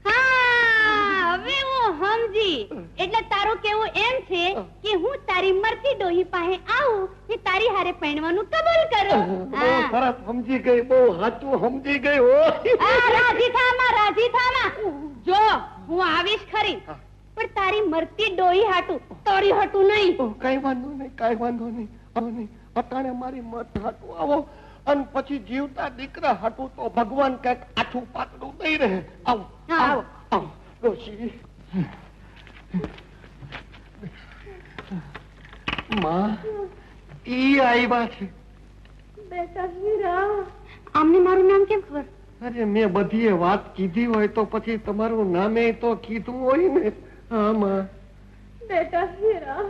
હા, હવે હું સમજી. એટલે તારું કેવું એમ છે કે હું તારી મરતી ડોહી પાસે આવું ને તારી હારે પરણવાનું કબૂલ કરું. બહુ સરસ સમજી ગઈ, બહુ સાચું સમજી ગઈ હો. રાજી થામાં. જો હું આવીશ ખરી, પણ તારી મરતી ડોહી હાટું, તારી હાટું નહીં. કઈ વાંધો નહીં, કઈ વાંધો નહીં. અટાણે મારી મત હાટું આવો, અને પછી જીવતા દીકરા હાટું તો ભગવાન કઈક આછું પાતળું દઈ રહે. આવો, આવો, આવો. ડોશી આવ્યા છે. બેટા હીરા, આમને મારું નામ કેમ ખબર? અરે મેં બધીએ વાત કીધી હોય તો પછી તમારું નામે તો કીધું હોય ને. આમાં બેટા હીરા,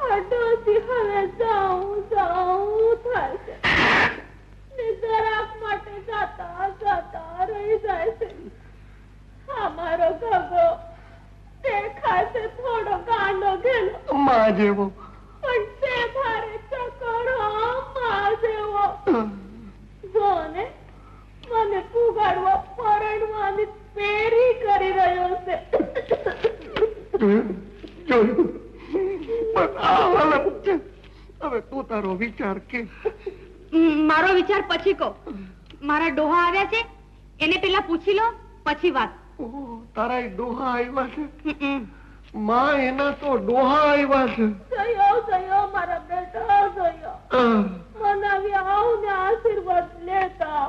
આ ડોસી હવે જાઉં થાય છે ને જરાક માટે જાતા રહી જાય છે. આ મારો ગગો દેખાય છે થોડો ગાંડો ગેલો માં જેવો, પણ તે ભારે ચકડો માં જેવો. જો ને મને પુગાડવા પરણવાની પેરી કરી રહ્યો છે. જોયું? પણ આ હાલત છે. હવે તું તારો વિચાર કે. મારો વિચાર પછી કહો. મારા ડોહા આવ્યા છે, એને પેલા પૂછી લો, પછી વાત. તારા ડોહા આવ્યા છે? માં એના તો ડોહા આવ્યા છે. જયો મારા બેટા જયો. મનાવ્યા આવ ને આશીર્વાદ લેતા.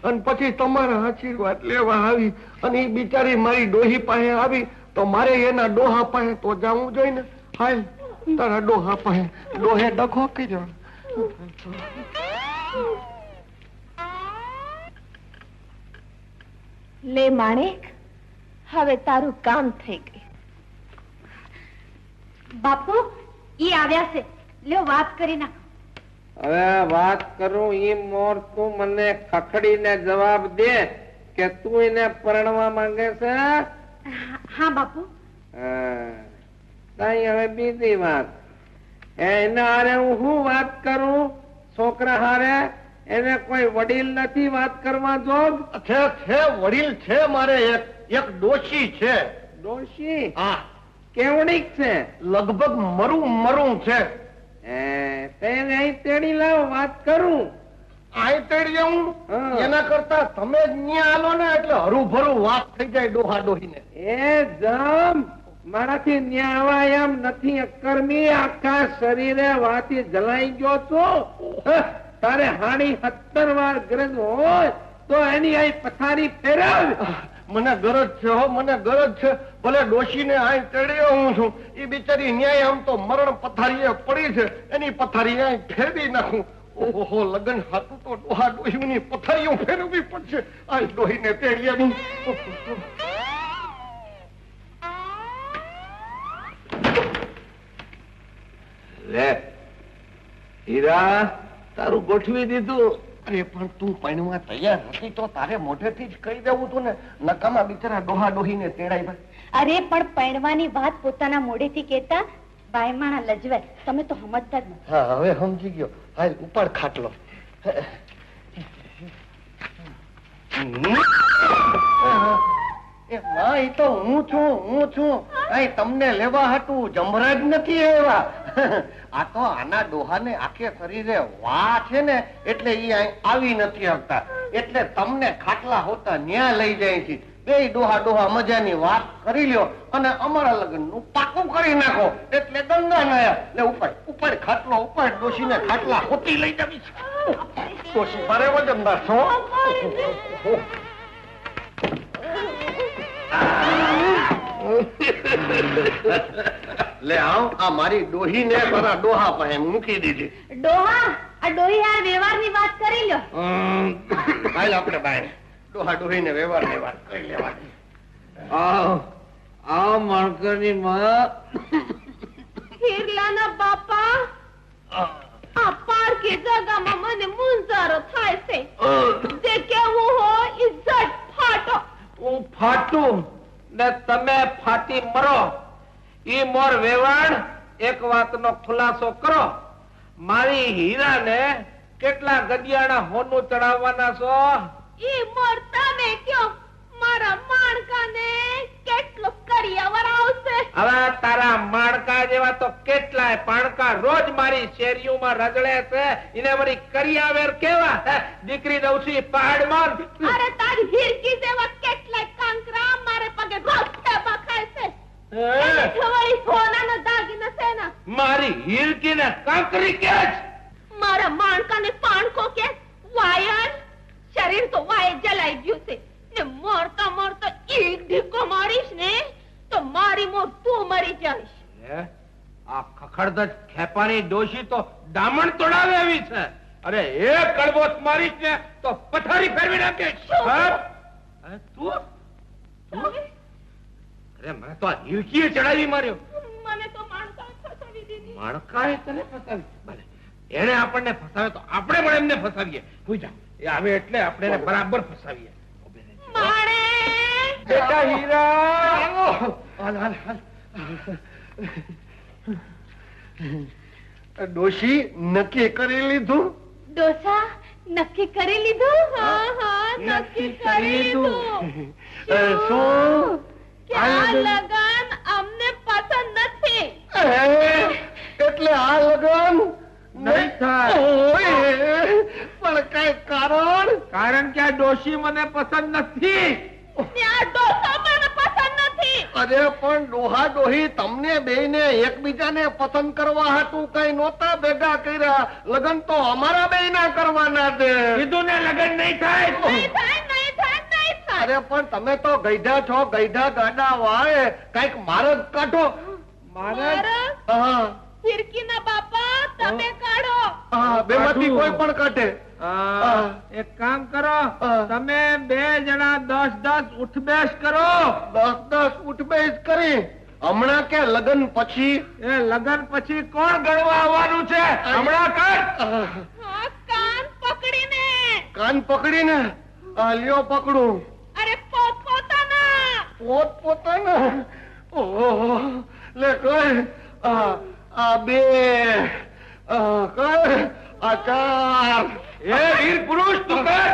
અને પછી તમારા આશીર્વાદ લેવા આવી અને એ બિચારી મારી ડોહી પાસે આવી તો મારે એના ડોહા પાસે તો જવું જોઈએ ને. હાલ તારા ડોહા પાસે. ડોહે ડખો કર્યો. લે માણેક, હવે તારું કામ થઈ ગયું. બાપુ ઈ આવ્યા છે, લ્યો વાત કરી નાખો. હવે વાત કરું ઈ મોર તું મને ખખડીને જવાબ દે કે તું એને પરણવા માંગે છે? હા બાપુ. તઈ હવે બીજી વાત. એના હારે હું શું વાત કરું? છોકરા હારે એને કોઈ વડીલ નથી વાત કરવા જોગ? છે વડીલ છે મારે. એક ડોશી છે. ડોશી? હા. કેવડીક છે? લગભગ મરું છે. તેને અહીં તેડી લાવ, વાત કરું. અહીં તેડી આવું? એના કરતા તમે જ ન્યા આલો ને એટલે હરું વાત થઈ જાય ડોહા ડોહીને. એ જમ મારાથી ન્યાવા એમ નથી. અકર્મી આખા શરીરે વાતી જલાઈ ગયો છો. તારે હાડી 17 વાર ગરજ હોય તો એની અહીં પથારી ફેરવ. મને ગરજ છે હો, મને ગરજ છે. ભલે ડોશીને અહીં તેડ્યો હું છું, એ બિચારી ન્યાય આમ તો મરણ પથારીએ પડી છે, એની પથારી અહીં ફેરવી નાખું. ઓહો, લગન હાથું તો ડોહા ડોહીની પથારીઓ ફેરવવી પડશે. આ ડોહીને તેડ્યા. લે હીરા, તારું ગોઠવી દીધું. અરે પણ તું પૈણવા તૈયાર હતી તો તારે મોઢેથી જ કહી દેવું તું ને. નકામા બિચારા ડોહા ડોહીને તેડાય ભાઈ. અરે પણ પરણવાની વાત પોતાના મોઢેથી કહેતા બાયમાણા લજવાય. તમે તો સમજતા જ નથી. હા, હવે સમજી ગયો. હાલ ઉપાડ ખાટલો. એ તો હું છું. અહીં તમને લેવા હાટું જમરાજ નથી આવ્યા. આ તો આના ડોહાને આખે શરીરે વા છે ને એટલે ઈ અહીં આવી નથી આવતા. એટલે તમને ખાટલા હોતા ન્યા લઈ જાય છે. બે ડોહા મજાની વાત કરી લ્યો અને અમારા લગ્નનું પાકું કરી નાખો. એટલે ગંગા નાયા. લે ઉપર ખાટલો ઉપર ડોશીને ખાટલા હોતી લઈ જવી છે. ડોશી મારે વજનદાર છો. લે આવ, આ મારી ડોહી ને મારા ડોહા પાસે મૂકી દીધી. ડોહા, આ ડોહી આ વ્યવહારની વાત કરી લ્યો. હાલ આપણે બહાર ડોહા ડોહી ને વ્યવહારની વાત કરી લેવાની. આ માણકની માં હિરલાના બાપા, આ પારકી જગામાં મને મુંજારો થાય છે. જે કેવું હોય ઇજ્જત ફાટો. હું ફાટું ને તમે ફાટી મરો. ઈ મોર વેવાણ એક વાતનો ખુલાસો કરો. મારી હીરાને કેટલા ગડિયાના હોનું ચડાવવાના છો? ઈ મોર તમે કયો. મારા માણકાને કેટલો કરિયાવર આવશે. હવે તારા માણકા જેવા તો કેટલાય પાણકા રોજ મારી શેરીઓમાં રજળે છે. એને વળી કરિયાવેર કેવા? દીકરી દઉં છું પહાડમાં. અરે તારી હિરકી જેવા કેટલાય કાંકરા મારે પગે રોજે બખાય છે. સોનાનો દાગીના છે ને. મારી હિરકીને કાંકરી કે મારા માણકાને પાણકો કે વાયન. શરીર તો વાય જલાઈ ગયું છે ને મોરતા એક ઢીકો મારીશ ને તો મારી મોર તું મરી જઈશ. આ ખખડધજ ખેપાની ડોશી તો દામણ તોડાવે એવી છે. અરે એક કડબોસ મારીશ ને તો પથારી ફેરવી નાખીશ. તું અરે મને તો આ હિલકીએ ચડાવી માર્યો. મને તો માણસાએ ફસાવી દીધી. માણકાએ તને ફસાવી? ભલે એને આપણને ફસાવે તો આપણે પણ એમને ફસાવીએ. હુઈ જા, એ આવે એટલે આપણે એને બરાબર ફસાવીએ. બેટા હીરા, ડોશી નક્કી કરી લીધું? ડોસા નક્કી કરી લીધું? હા હા નક્કી કરી લીધું. શું? કે આ લગન અમને પસંદ નથી. એટલે આ લગન નહીં થાય. પણ કઈ કારણ? કારણ કે આ ડોશી મને પસંદ નથી. ને આ ડોસા મને પસંદ નથી. અરે પણ ડોહા ડોહી તમને બેયને એકબીજાને પસંદ કરવા હાટુ કઈ નહોતા ભેગા કર્યા. લગન તો અમારા બેયના કરવાના છે. કીધું ને લગન નહીં થાય. નહીં થાય, નહીં થાય, નહીં થાય. અરે પણ તમે તો ગઈઢા છો, ગઈઢા ગાડા વાય, કઈક મારગ કાઢો. મારગ? હા ફિરકીના બાપા તમે કાઢો. હા, બેમાંથી કોઈ પણ કાઢે. એક કામ કરો, તમે બે જણા 10-10 ઉઠબેસ કરો. 10-10 ઉઠબેસ કરી હમણાં કે લગન પછી? એ લગન પછી કોણ ગણવા આવવાનું છે? હમણાં કર. હા, કાન પકડીને. કાન પકડીને? લ્યો પકડું. અરે પોતાના. પોતાના? ઓહો, લે કઈ આ બે, કઈ આ ચાર. એ વીર પુરુષ તું કર.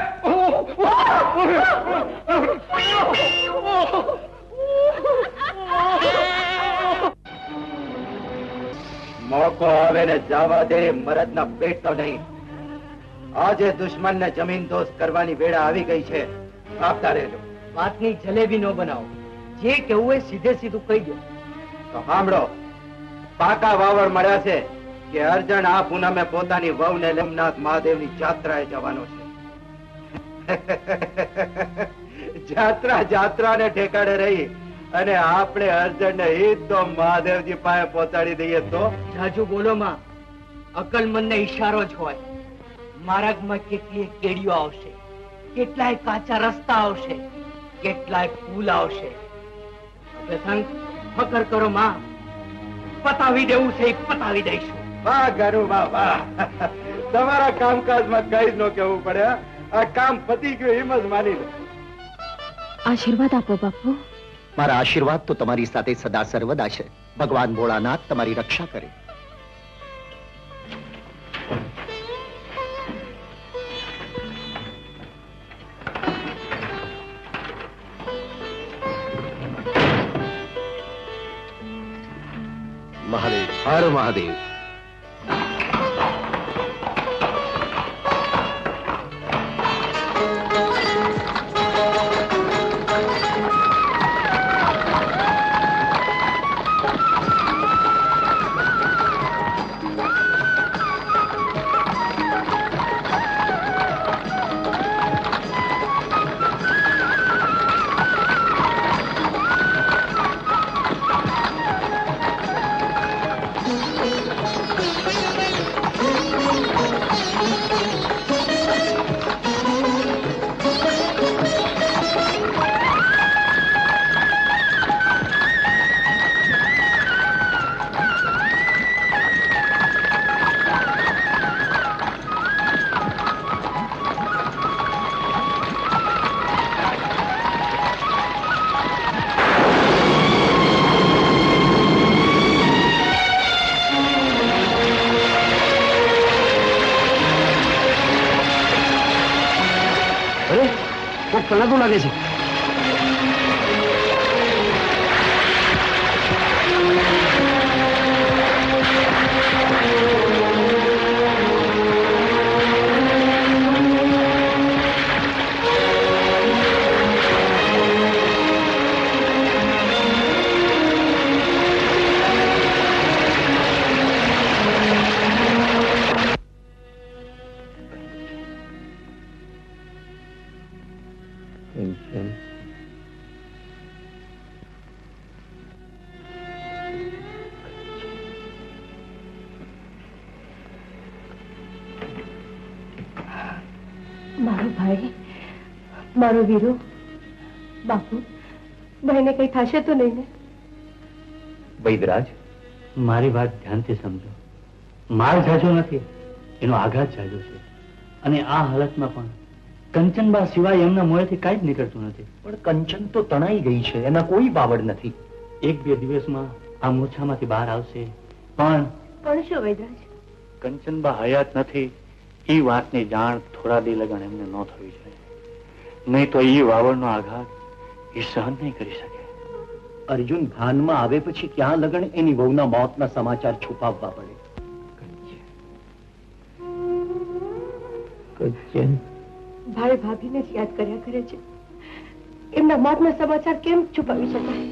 મોકો આવે ને જવા દે, મરદના પેટ તો નહીં. આજે દુશ્મનને જમીન દોસ્ત કરવાની વેળા આવી ગઈ છે. આપતા રહેજો. વાતની જલેબી નો બનાવો. જે કહેવું હોય સીધે સીધું કહી દો. તો સાંભળો, પાકા વાવડ મળ્યા છે કે અર્જણ આ પૂનમે પોતાની વહુને સોમનાથ મહાદેવની જાત્રાએ જવાનો છે. જાત્રા ને ઠેકાડે રહી અને આપણે અર્જણને હિત મહાદેવજી પાસે પહોંચાડી દઈએ તો? જાજુ બોલો માં, અકલમંદને ઈશારો જ હોય. માર્ગમાં કેટલીય કેડીઓ આવશે, કેટલાય કાચા રસ્તા આવશે, કેટલાય પુલ આવશે. પ્રસંગ ફકર કરો માં, પતાવી દેવું છે પતાવી દઈશું. વાહ ગરુ વાહ, તમારા કામકાજમાં કઈ જ ન કહેવું પડે. આ કામ પતી ગયું એમ જ માની લો. આશીર્વાદ આપો બાપુ. મારા આશીર્વાદ તો તમારી સાથે સદા સર્વદા છે. ભગવાન ભોળાનાથ તમારી રક્ષા કરે. મહાદેવ, હર મહાદેવ. કલાકો લાગે છે. કંચન, મારો ભાઈ, મારો વીરો. બાપુ, બહેને કઈ થશે તો નહીં ને? વૈદરાજ, મારી વાત ધ્યાનથી સમજો. માર જાજો નથી, એનો આઘાત જાજો છે. અને આ હાલતમાં પણ કંચનબા સિવાય એમના મોંથી કાંઈ જ નીકળતું નથી. પણ કંચન તો તણાઈ ગઈ છે, એના કોઈ બાવડ નથી. 1-2 દિવસમાં આ મૂછામાંથી બહાર આવશે. પણ શું વૈદરાજ? કંચનબા હયાત નથી એ વાતની જાણ થોડા દી લગન એમને ન થવી જોઈએ. નહીં તો એ વાવડનો આઘાત એ સહન નહીં કરી શકે. અર્જુન ભાનમાં આવે પછી ક્યાં લગન એની વહુના મોતના સમાચાર છુપાવવા પડે. કંચન, ભાઈ ભાભીને જ યાદ કર્યા કરે છે. એમના મોતના સમાચાર કેમ છુપાવી શકાય?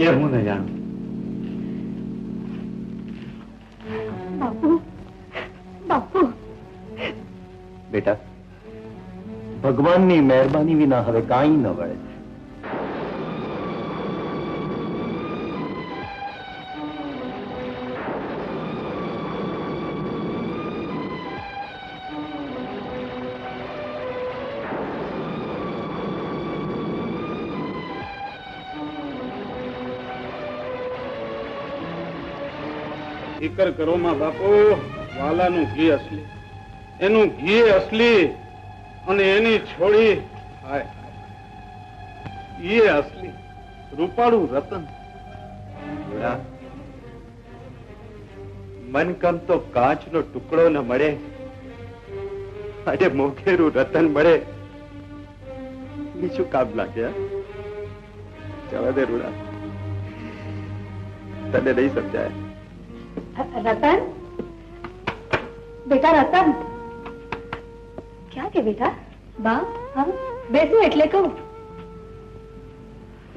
એ હું ન જાણું. બાપુ, બાપુ. બેટા, ભગવાનની મહેરબાની વિના હવે કાંઈ ન વળે. ફિકર કરો માં બાપુ, વાલાનું ઘી અસલી, એનું ઘી અસલી અને એની છોડી હાય હાય, એ અસલી રૂપાળું રતન. મનકમ તો કાચનો ટુકડો ન મળે, આજે મોઘેરું રતન મળે. બીજું કામ લાગે. જવા દે રૂડા, તને નહીં સમજાય. રતન, બેટા રતન. ક્યાં કે બેટા? બા, હા બેસું એટલે કહું.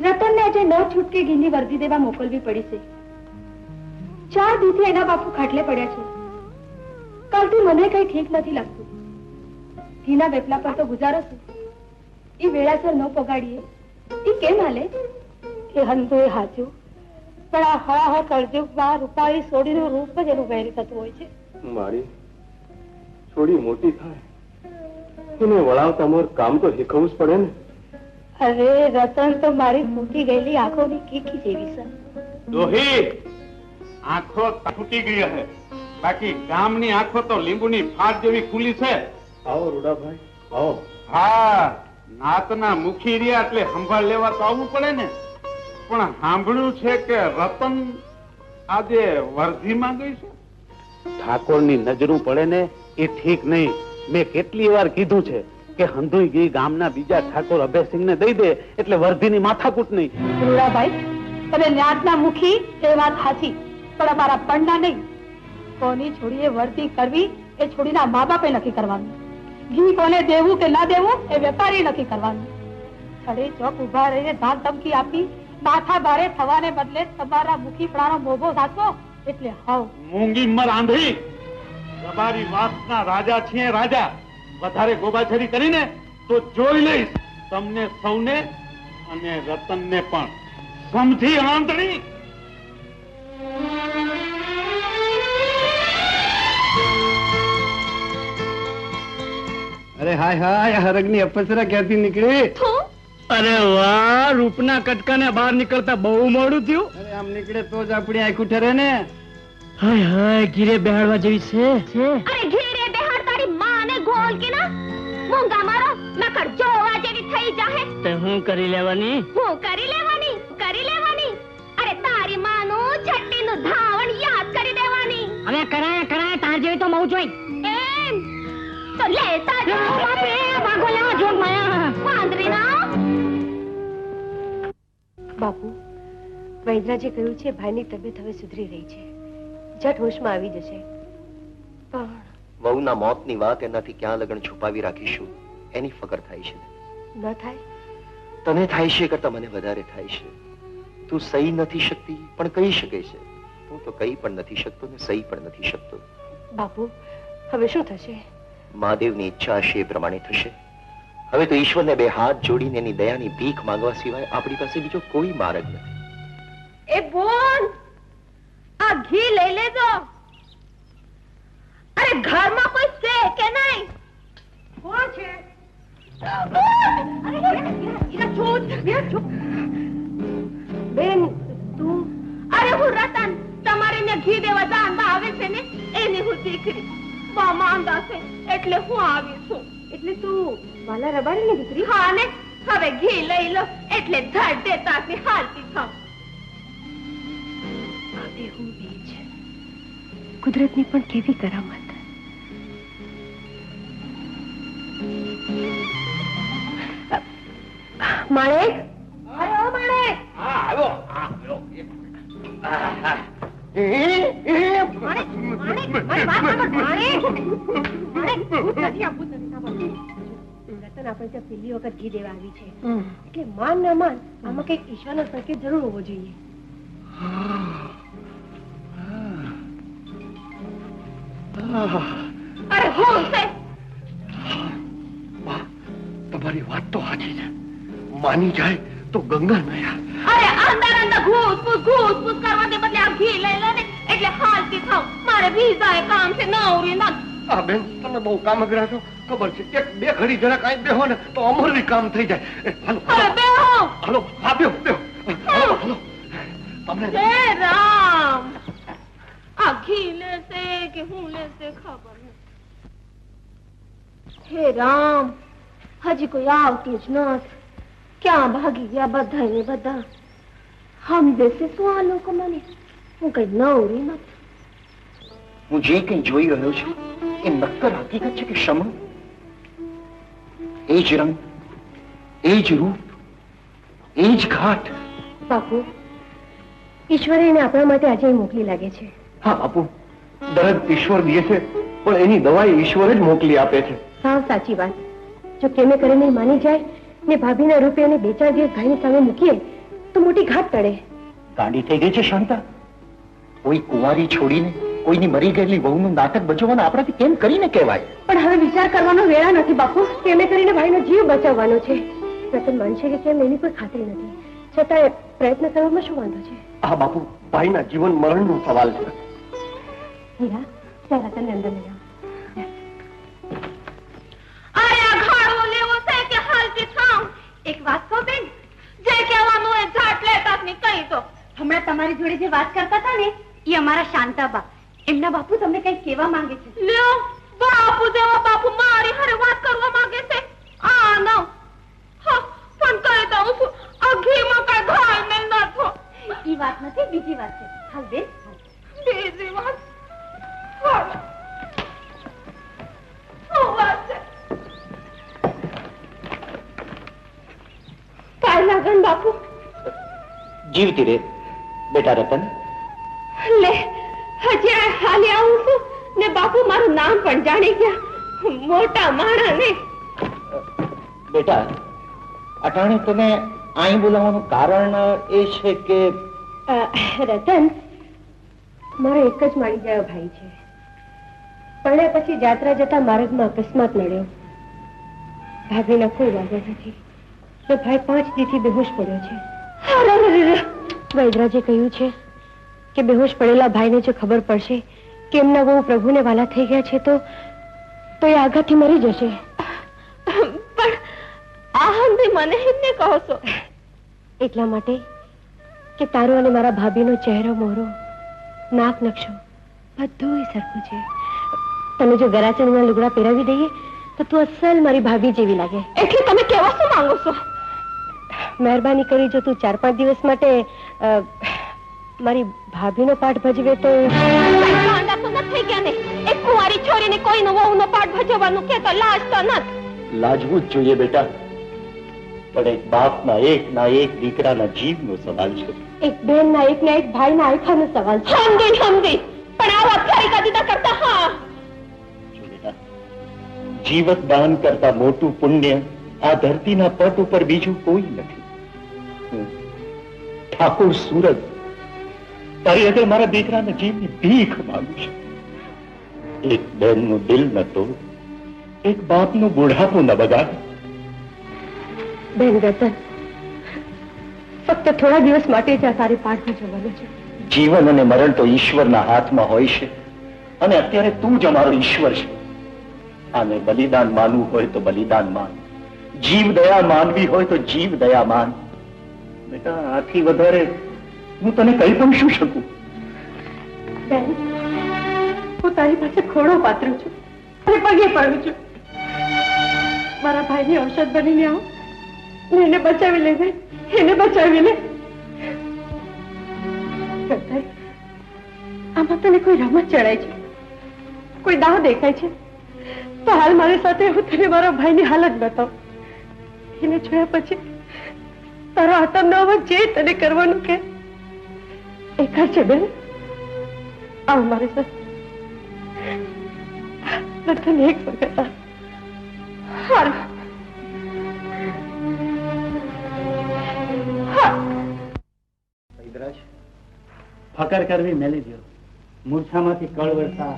રતનને આજે ન છૂટકે ઘીની વર્દી દેવા મોકલવી પડી છે. 4 દિવસથી એના બાપુ ખાટલે પડ્યા છે. કાલથી મને કઈ ઠીક નથી લાગતું. ઘીના વેપલા પર તો ગુજારો છે. એ વેળાસર ન પગાડીએ એ કેમ હાલે? એ હંધો એ હાચું, પણ આ હળાહળ કળજુગમાં રૂપાળી સોડીનું રૂપ જ એનું વહેરી થતું હોય છે. મારી છોડી મોટી થાય એને વળાવતા મોર કામ તો શીખવવું જ પડે ને. અરે રતન તો મારી ફૂટી ગયેલી આંખોની કીકી જેવી છે. ડોહી, આંખો તૂટી ગઈ હશે, બાકી ગામની આંખો તો લીંબુની ફાટ જેવી ખુલી છે. આવો રૂડાભાઈ, આવો. હા, નાતના મુખી રહ્યા એટલે સંભાળ લેવા તો આવવું પડે ને. પણ સાંભળ્યું છે કે રતન આજે વર્ધીમાં ગઈ છે. ઠાકોરની નજરું પડે ને એ ઠીક નહીં. મેં કેટલી વાર કીધું છે કે હંધુઈ ગઈ ગામના બીજા ઠાકોર અભયસિંહને દઈ દે એટલે વર્ધીની માથાકૂટ નહીં. રૂડાભાઈ, તમે ન્યાતના મુખી એ વાત સાચી, પણ અમારા પંડા નહીં. કોની છોડીએ વર્તી કરવી એ છોડીના મા બાપે નક્કી કરવાનું. ઘી કોને દેવું કે ના દેવું એ વેપારી નક્કી કરવાનું. છડે ચોક ઉભા રહીને ધાક ધમકી આપી માથા ભારે થવાને બદલે તમારા મુખીપણાનો મોભો સાચવો એટલે હાવ. મૂંગી મર આંધી, તમારી વાતના રાજા છીએ રાજા. વધારે ગોબાછડી કરીને તો જોઈ લઈશ તમને સૌને અને રતનને પણ. સમજી આંધળી? અરે હાય હાય, હરગની અપસરા ક્યાંથી નીકળી? અરે વાહ, રૂપના કટકાને બહાર નીકળતા બહુ મોડું થયું. અરે આમ નીકળે તો જ આપણી આંખું ઠરે ને. હાય હાય, ઘીરે બેહાડવા જેવી છે. અરે ઘેરે બેહાડ તારી માને ગોલ કે ના મૂંગા મારો નકર જોવા જેવી થઈ જાહે. તે હું કરી લેવાની? હું કરી લેવાની, કરી લેવાની. અરે તારી માનું છઠ્ઠીનું ધાવણ યાદ કરી દેવાની. હવે કરાય કરાય, તાર જેવી તો મઉ જોઈ. એમ તો લેતા જાઓ બાપે. ભાગો લેવા જોગ માયા. વાંદરીના બાપુ, વૈદ્યરાજે કહ્યું છે ભાઈની તબિયત હવે સુધરી રહી છે, જટ હોશમાં આવી જશે. પણ વહુના મોતની વાત એનાથી ક્યાં લગન છુપાવી રાખીશું એની ફકર થાય છે. ન થાય? તને થાય છે કરતા મને વધારે થાય છે. તું સહી નથી શકતી પણ કહી શકે છે. હું તો કહી પણ નથી શકતો ને સહી પણ નથી શકતો. બાપુ, હવે શું થશે? મહાદેવની ઈચ્છા હશે એ પ્રમાણે થશે. હવે તો ઈશ્વરને 2 હાથ જોડીને એની દયાની ભીખ માંગવા સિવાય આપણી પાસે બીજો કોઈ માર્ગ નથી. એ બોન, આ ઘી લઈ લેજો. અરે ઘરમાં કોઈ છે કે નહીં? કોણ છે? બેન તું અરે હું રતન તમારે ને ઘી દેવા જાણવા આવે છે ને એની હું દીકરી બહુ માંદા છે એટલે હું આવી છું. એટલે તું વાલા રબારી ની દીકરી? હા ને હવે ઘી લઈ લો એટલે ધડ દેતા હાલતી થાવ. હવે હું બીજ કુદરતની પણ કેવી કરામત. માણેક, અરે ઓ માણેક, રતન આપણે ત્યાં પેલી વખત ઘી દેવા આવી છે એટલે માન ના માન આમાં કઈક ઈશ્વરનો સંકેત જરૂર હોવો જોઈએ. અરે હું છે તમારી વાત તો સાચી છે. માની જાય તો ગંગા નયા. અરે અંદર અંદર ઘૂસ પૂસ કરવાને બદલે આ ઘી લઈ લો ને એટલે હાલતી થાવ. મારે બીજા કામ છે નવરી ના. હા બેન તમે બહુ કામગ્રા છો ખબર છે. એક બે ઘડી જરા કાંઈ બેહો ને તો અમરથી કામ થઈ જાય. અરે બેહો. હાલો હા બેહો બેહો. હાલો હાલો તમને હે રામ આ ઘી લેશે કે હું લેશે ખબર નહીં. હે રામ હજી કોઈ આવતું જ નથી. ક્યાં ભાગી ગયા બધા ને બધા. હમ દેશે શું આ લોકો મને? હું કઈ નવરી નથી. હું જે કંઈ જોઈ રહ્યો છું એ નક્કર હકીકત છે કે શમુ એ જ રંગ, એ જ રૂપ, એ જ ઘાટ. બાપુ ઈશ્વરે એને આપણા માટે આજે મોકલી લાગે છે. હા બાપુ દર્દ ઈશ્વર દે છે પણ એની દવા ઈશ્વર જ મોકલી આપે છે. સાવ સાચી વાત. જો કેમે કરીને માની જાય ને ભાભીના રૂપે એને બે ચાર દિવસ ભાઈની સામે મૂકીએ તો મોટી ઘાત ટળે. ગાંડી થઈ ગઈ છે શાંતા. કોઈ કુંવારી છોડીને કોઈની મરી ગયેલી વહુનું નાટક ભજવવાનું આપણાથી કેમ કરીને કહેવાય? પણ હવે વિચાર કરવાનો વેળા નથી બાપુ. કેમે કરીને ભાઈનો જીવ બચાવવાનો છે. રતન માનશે કે કેમ એની કોઈ ખાતરી નથી. છતાં પ્રયત્ન કરવામાં શું વાંધો છે? હા બાપુ ભાઈના જીવન મરણનો સવાલ છે. હીરા ચાલ રતનને અંદર લઈ આવ. અરે આ ઘાડો લેવો છે કે હાલતી થાવ? એક વાત કહો બેન, જે કહેવાનું એ ઝાટ લેતા ને કહી દો. હમણાં તમારી જોડે જે વાત કરતા હતા ને એ અમારા શાંતાબા. એમના બાપુ તમને કઈ કહેવા માંગે છે. લ્યો બાપુ જેવા બાપુ મારી હારે વાત કરવા માંગે છે. આ ન પણ કહી દઉં છું આ ઘીમાં કઈ ઘાલ મેલ ન થો. ઈ વાત નથી બીજી વાત છે. હાલ બેન બીજી વાત શું વાત છે? કાય લાગણ બાપુ જીવતી રે બેટા રતન. લે હજી આ હાલે આવું છું ને બાપુ મારું નામ પણ જાણી ગયા. મોટા માણા ને બેટા અટાણે તને અહીં બોલાવવાનું કારણ એ છે કે રતન મારો એક જ મારી ગયો ભાઈ છે. પરણ્યા પછી જાત્રા જતા માર્ગમાં અકસ્માત નડ્યો. ભાભીના કોઈ વાગે નથી તો ભાઈ 5 દીથી બેહોશ પડ્યો છે. વૈદરાજે કહ્યું છે કે બેહોશ પડેલા ભાઈને જો ખબર પડશે કે એમના બહુ પ્રભુને વાલા થઈ ગયા છે તો એ આઘાતથી મરી જશે. પણ આ હંધી મને એમને કહો છો એટલા માટે કે તારો અને મારા ભાભીનો ચહેરો મોરો નાક નકશો બધું સરખું છે. તને જો ગરાચણીના લુગડા પહેરાવી દઈએ તો તું અસલ મારી ભાભી જેવી લાગે. એટલે તમે કેવા શું માંગો છો? મહેરબાની કરી જો તું 4-5 દિવસ માટે મારી ભાભીનો પાઠ ભજવે તો. થઈ ગયા ને એક કુંવારી છોરીને કોઈનો વહુનો પાઠ ભજવવાનું કે તો લાજ તો નથી. લાજવું જ જોઈએ બેટા. પણ એક બાપના એકના એક દીકરાના જીવનો સવાલ છે. એક બહેનના એકના એક ભાઈના આયખાનો સવાલ છે. સમજી પણ આ વાત ખરી કદી કરતા. હા જો બેટા જીવત દાન કરતા મોટું પુણ્ય આ ધરતીના પટ ઉપર બીજું કોઈ નથી. ઠાકોર સુરત તારી આગળ મારા દીકરાના જીવની ભીખ માંગુ છું. એક બહેનનું દિલ ન તોડ, એક બાપનું બુઢાપું ન બગાડ. બેન રતન ફક્ત થોડા દિવસ માટે જ આ તારી પાઠ ભજવવાનો છે. જીવન અને મરણ તો ઈશ્વરના હાથમાં હોય છે અને અત્યારે તું જ અમારો ઈશ્વર છે. આને બલિદાન માનવું હોય તો બલિદાન માન, જીવ દયા માનવી હોય તો જીવ દયા માન. બેટા, આથી વધારે હું તને કહી પણ શું શકું? બેન, હું તારી પાસે ખોડો પાથરું છું અને પગે પડું છું. મારા ભાઈની ઔષધ બનીને આવો ને એને બચાવી લે બેન, એને બચાવી લે. કરતાય, આમાં તને કોઈ રમત ચડાય છે, કોઈ દાવ દેખાય છે તો હાલ મારી સાથે હું તને મારા ભાઈની હાલત બતાવ. એને જોયા પછી તારા આત્મનામાં જે તને કરવાનું કે એ કરશે બેન. આવ મારી સાથે. તને એક વખત હાલ. ફકર કરવી મેલી દો. મૂર્છામાંથી કળ વરસા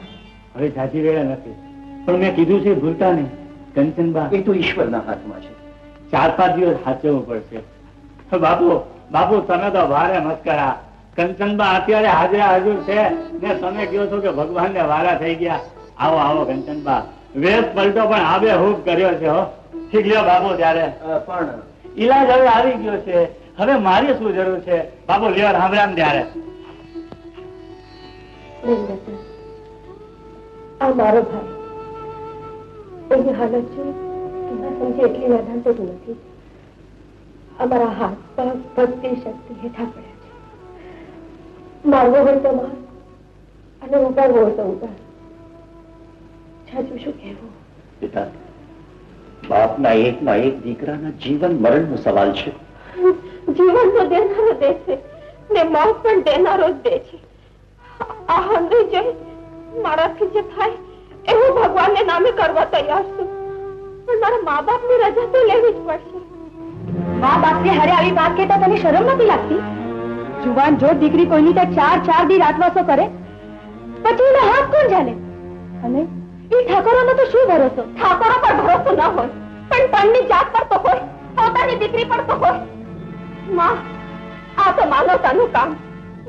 હવે જાજી વેળા નથી. પણ મેં કીધું છે ભૂલતા નહીં. કંચનબા એ તો ઈશ્વરના હાથમાં છે. 4-5 દિવસ સાચવવું પડશે. બાપુ બાપુ તમે તો ભારે મસ્કરા. કંચનબા અત્યારે હાજરા હાજર છે ને તમે કહો છો કે ભગવાનને વારા થઈ ગયા. આવો આવો કંચનબા. વેશ પલટો પણ આબે હૂબ કર્યો છે. હો ઠીક લ્યો બાપુ. ત્યારે પણ ઈલાજ હવે આવી ગયો છે. હવે મારી શું જરૂર છે બાપુ? લ્યો રામ રામ. ત્યારે આ મારો ભાઈ, એની હાલત છે ના સમજે એટલી વેદાંત જ નથી. અમારા હાથ પગ ભક્તિ શક્તિ હેઠા પડ્યા છે. મારવો હોય તો માર અને ઉગાડવો હોય તો ઉગાડ. સાચું શું કહેવું? બેટા, બાપના એકના એક દીકરાના જીવન મરણનો સવાલ છે. જીવન તો દેનારો દે છે ને મોત પણ દેનારો જ દે છે. આ હંધી જઈ મારાથી જે થાય એવું ભગવાનને નામે કરવા તૈયાર છું, પણ મારા મા બાપની રજા તો લેવી જ પડશે. મા બાપને હારે આવી વાત કહેતા તને શરમ નથી લાગતી? જુવાન જો દીકરી કોઈની ત્યાં 4 દી રાતવાસો કરે પછી એનો હાથ કોણ જાણે? અને એ ઠાકોરોનો તો શું ભરોસો? ઠાકોરો પર ભરોસો ના હોય પણ પણની જાત પર તો હોય, પોતાની દીકરી પર તો હોય. માં, આ તો માનવતાનું કામ.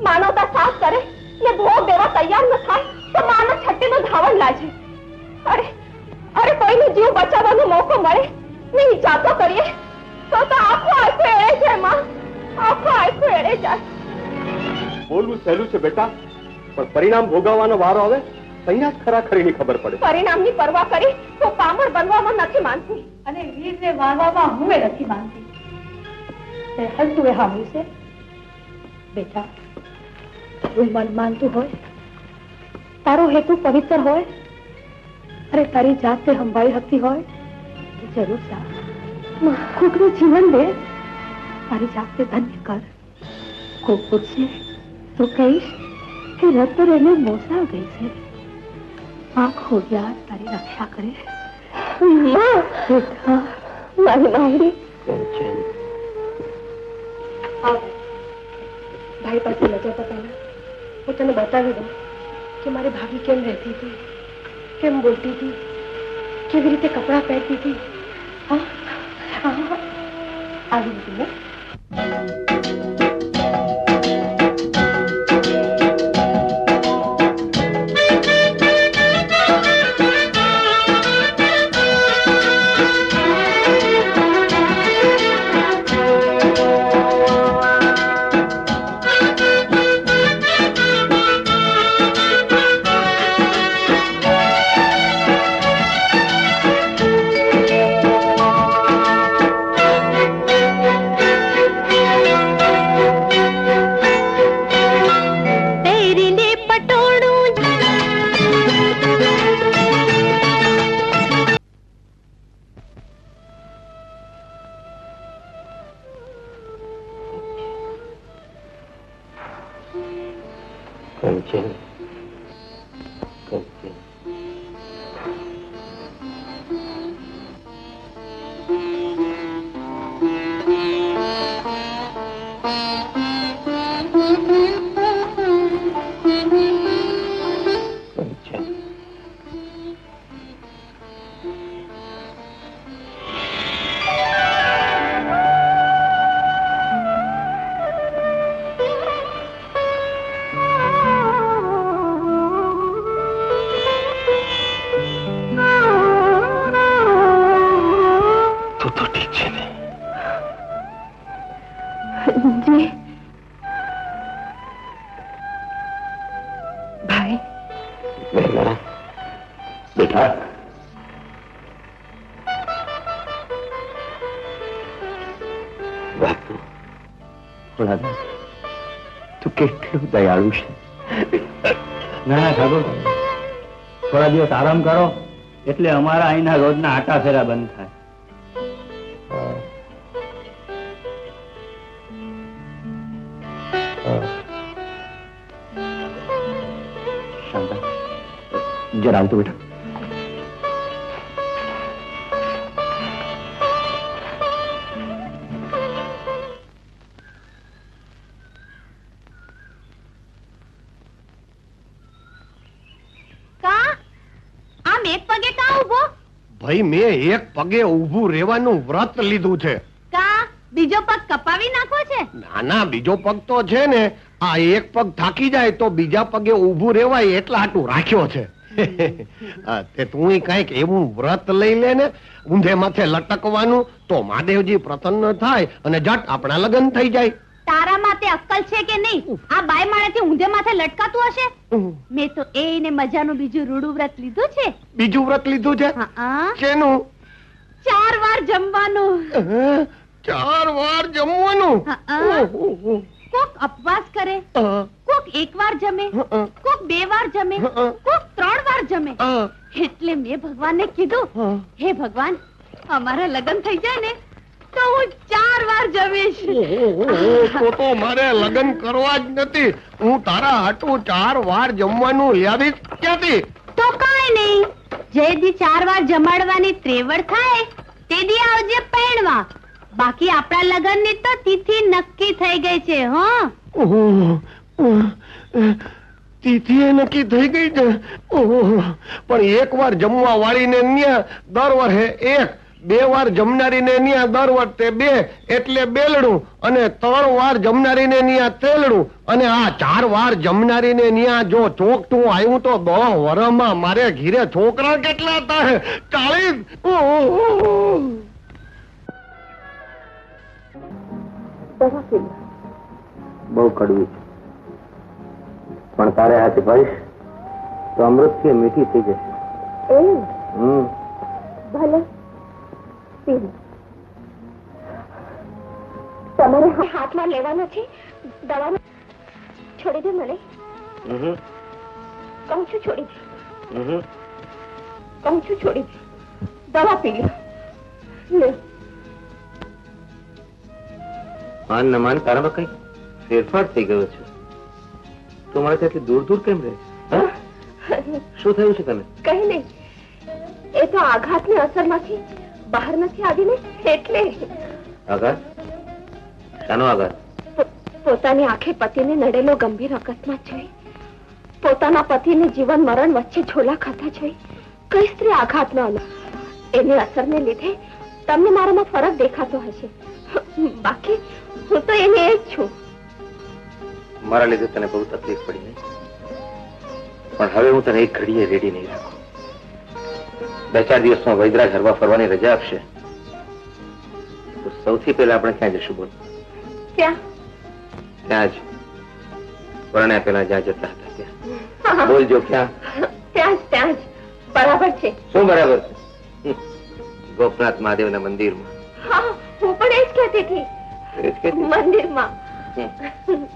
માનવતા સાથ કરે ને ભોગ દેવા તૈયાર ન થાય તો માનો છઠ્ઠીનું ધાવણ લાજે. અરે અરે કોઈનો જીવ બચાવવાનો મોકો મળે ને ઈજાતો કરીએ તો આખું આખું એળે જાય. માં, આખું આખું એળે જાય. બોલવું સહેલું છે બેટા, પણ પરિણામ ભોગવવાનો વારો આવે અહીંયા જ ખરાખરીની ખબર પડે. પરિણામની પરવા કરી તો પામર બનવામાં નથી માનતી અને વીરને વાવવામાં હું નથી માનતી. તે હલતું એ સાંભળ્યું છે બેટા? તારું મન માનતું હોય, તારો હેતુ પવિત્ર હોય, અરે તારી જાતે સંભાળી શકતી હોય તો જરૂર જા. કોકનું જીવન દે, તારી જાતે ધન્ય કર. કોક પૂછશે તો કહીશ કે રતર એને મોસા ગઈ છે. આખો યાદ તારી રક્ષા કરે. બેટા, મારી માવડી. ભાઈ પાસે નજર પહેલા હું તને બતાવી દઉં કે મારી ભાભી કેમ રહેતી હતી, કેમ બોલતી હતી, કેવી રીતે કપડાં પહેરતી હતી. હા હા, આવી ગયું. વહેલા બેટા, બાપુ ભોળાનાથ, તું કેટલું દયાળુ છે. ના ઠાકોર, થોડા દિવસ આરામ કરો એટલે અમારા અહીંના રોજના આટા ફેરા બંધ થાય. જરા આવતો બેટા. ભાઈ મેં એક પગે ઊભું રહેવાનું વ્રત લીધું છે. કા બીજો પગ કપાવી નાખો છે? ના ના, બીજો પગ તો છે ને, આ એક પગ થાકી જાય તો બીજા પગે ઊભું રહેવાય એટલા હાટું રાખ્યો છે. તે તું કઈક એવું વ્રત લઈ લે ને, ઊંધે માથે લટકવાનું, તો મહાદેવજી પ્રસન્ન થાય અને જટ આપણા લગ્ન થઈ જાય. તારા માથે અક્કલ છે કે નહીં? આ બાય માણેથી ઊંધે માથે લટકાતું હશે. મેં તો એને મજાનું બીજું રૂડું વ્રત લીધું છે. બીજું વ્રત લીધું છે? શેનું? 4 વાર જમવાનું. 4 વાર જમવાનું? કોક અપવાસ કરે, કોક 1 વાર જમે, કોક 2 વાર જમે, કોક 3 વાર જમે. એટલે મેં ભગવાનને કીધું, હે ભગવાન, અમારા લગ્ન થઈ જાય ને તો હું 4 વાર જમીશ. તો મારે લગ્ન કરવા જ નથી. હું તારા હાટું 4 વાર જમવાનું લાવીશ ક્યાંથી? તો કાંઈ નહીં, જે દી 4 વાર જમાડવાની ત્રેવડ થાય તે દી આવજે પૈણવા. બાકી આપણા લગ્નની તો તિથિ નક્કી થઈ ગઈ છે. તિથિ નક્કી થઈ ગઈ છે? પણ 1 વાર જમવા વાળીને ન્યા દર વર્ષે 1, 2 વાર જમનારીને ન્યા દર વર્ષે 2, એટલે બેલડું, અને 3 વાર જમનારીને ન્યા તેલડું, અને આ 4 વાર જમનારીને ન્યા જો ચોકટું આવ્યું તો 10 વર્ષમાં મારે ઘીરે છોકરા કેટલા થાય? 40. બહુ કડવી છે, પણ તારે હાથે ભરીશ તો અમૃતથી મીઠી થઈ જશે. ભલે તમારે હાથમાં લેવાનો છે દવાનો. છોડી દે મને. કહું છું છોડી દે. કહું છું છોડી દે. દવા પી લે. માન ન માન, તારામાં કઈ ફેરફાર થઈ ગયો છે. તું મારે ત્યાંથી દૂર દૂર કેમ રહે? શું થયું છે તને? કઈ નહીં, એ તો આઘાતની અસરમાંથી બહાર નથી આવી ને એટલે. આઘાત? શાનો આઘાત? પોતાની આંખે પતિને નડેલો ગંભીર અકસ્માત જોઈ, પોતાના પતિને જીવન મરણ વચ્ચે ઝોલા ખાતા જોઈ કઈ સ્ત્રી આઘાત ન લે. એની અસરને લીધે તમને મારામાં ફરક દેખાતો હશે, બાકી હું તો એને એ જ છું. મારા લીધે તને બહુ તકલીફ પડી નહીં, પણ હવે હું તને એક ઘડીએ રેડી નહીં રાખું. 2-4 દિવસમાં વૈદરાજ હરવા ફરવાની રજા આપશે તો સૌથી પહેલા આપણે ક્યાં જશું? બોલ. ક્યાં? ત્યાં જ, પરણ્યા પહેલા જ્યાં જતા હતા ત્યાં. બોલજો ક્યાં? ત્યાં જ. બરાબર છે. શું બરાબર છે? ગોપનાથ મહાદેવના મંદિરમાં. હા, હું પણ એ જ કહેતી હતી. મંદિરમાં.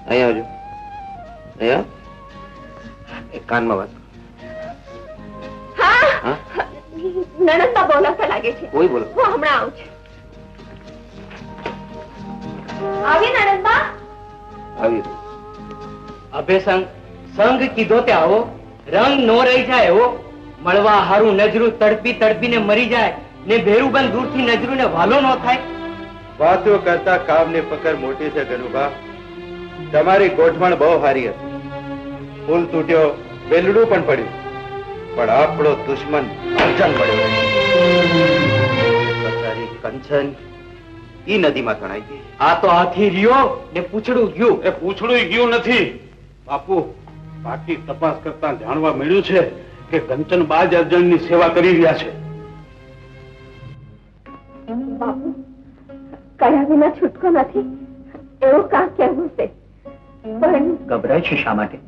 અહીંયા આવજો. અહીંયા એક કાનમાં વાત. હા, નણંદબા બોલાતા લાગે છે. કોઈ બોલો. હું હમણાં આવું છું. આવી નણંદબા. આવી. અભેસંગ સંગ કીધો તે આવો, રંગ નો રહી જાય એવો. મળવા હારું નજરું તડપી તડપીને મરી જાય ને ભેરુબંધ દૂરથી નજરુને વાલો ન થાય. વાતો કરતા કામની પકડ મોટી છે ગનુભા. તમારી ગોઠવણ બહુ સારી હતી. પુલ તૂટ્યો, વેલડું પણ પડ્યું, પણ આપણો દુશ્મન અર્જન પડ્યો. કંચન ઈ નદીમાં તણાઈ ગઈ. આ તો હાથી રહ્યો ને પૂછડું ગયું. એ પૂછડું ગયું નથી બાપુ. બાકી તપાસ કરતા જાણવા મળ્યું છે કે કંચન બાજ અર્જનની સેવા કરી રહ્યા છે. બાપુ, કયા વિના છૂટકો નથી એવું કાંક કહેવું છે. પણ ગભરાય છે શા માટે?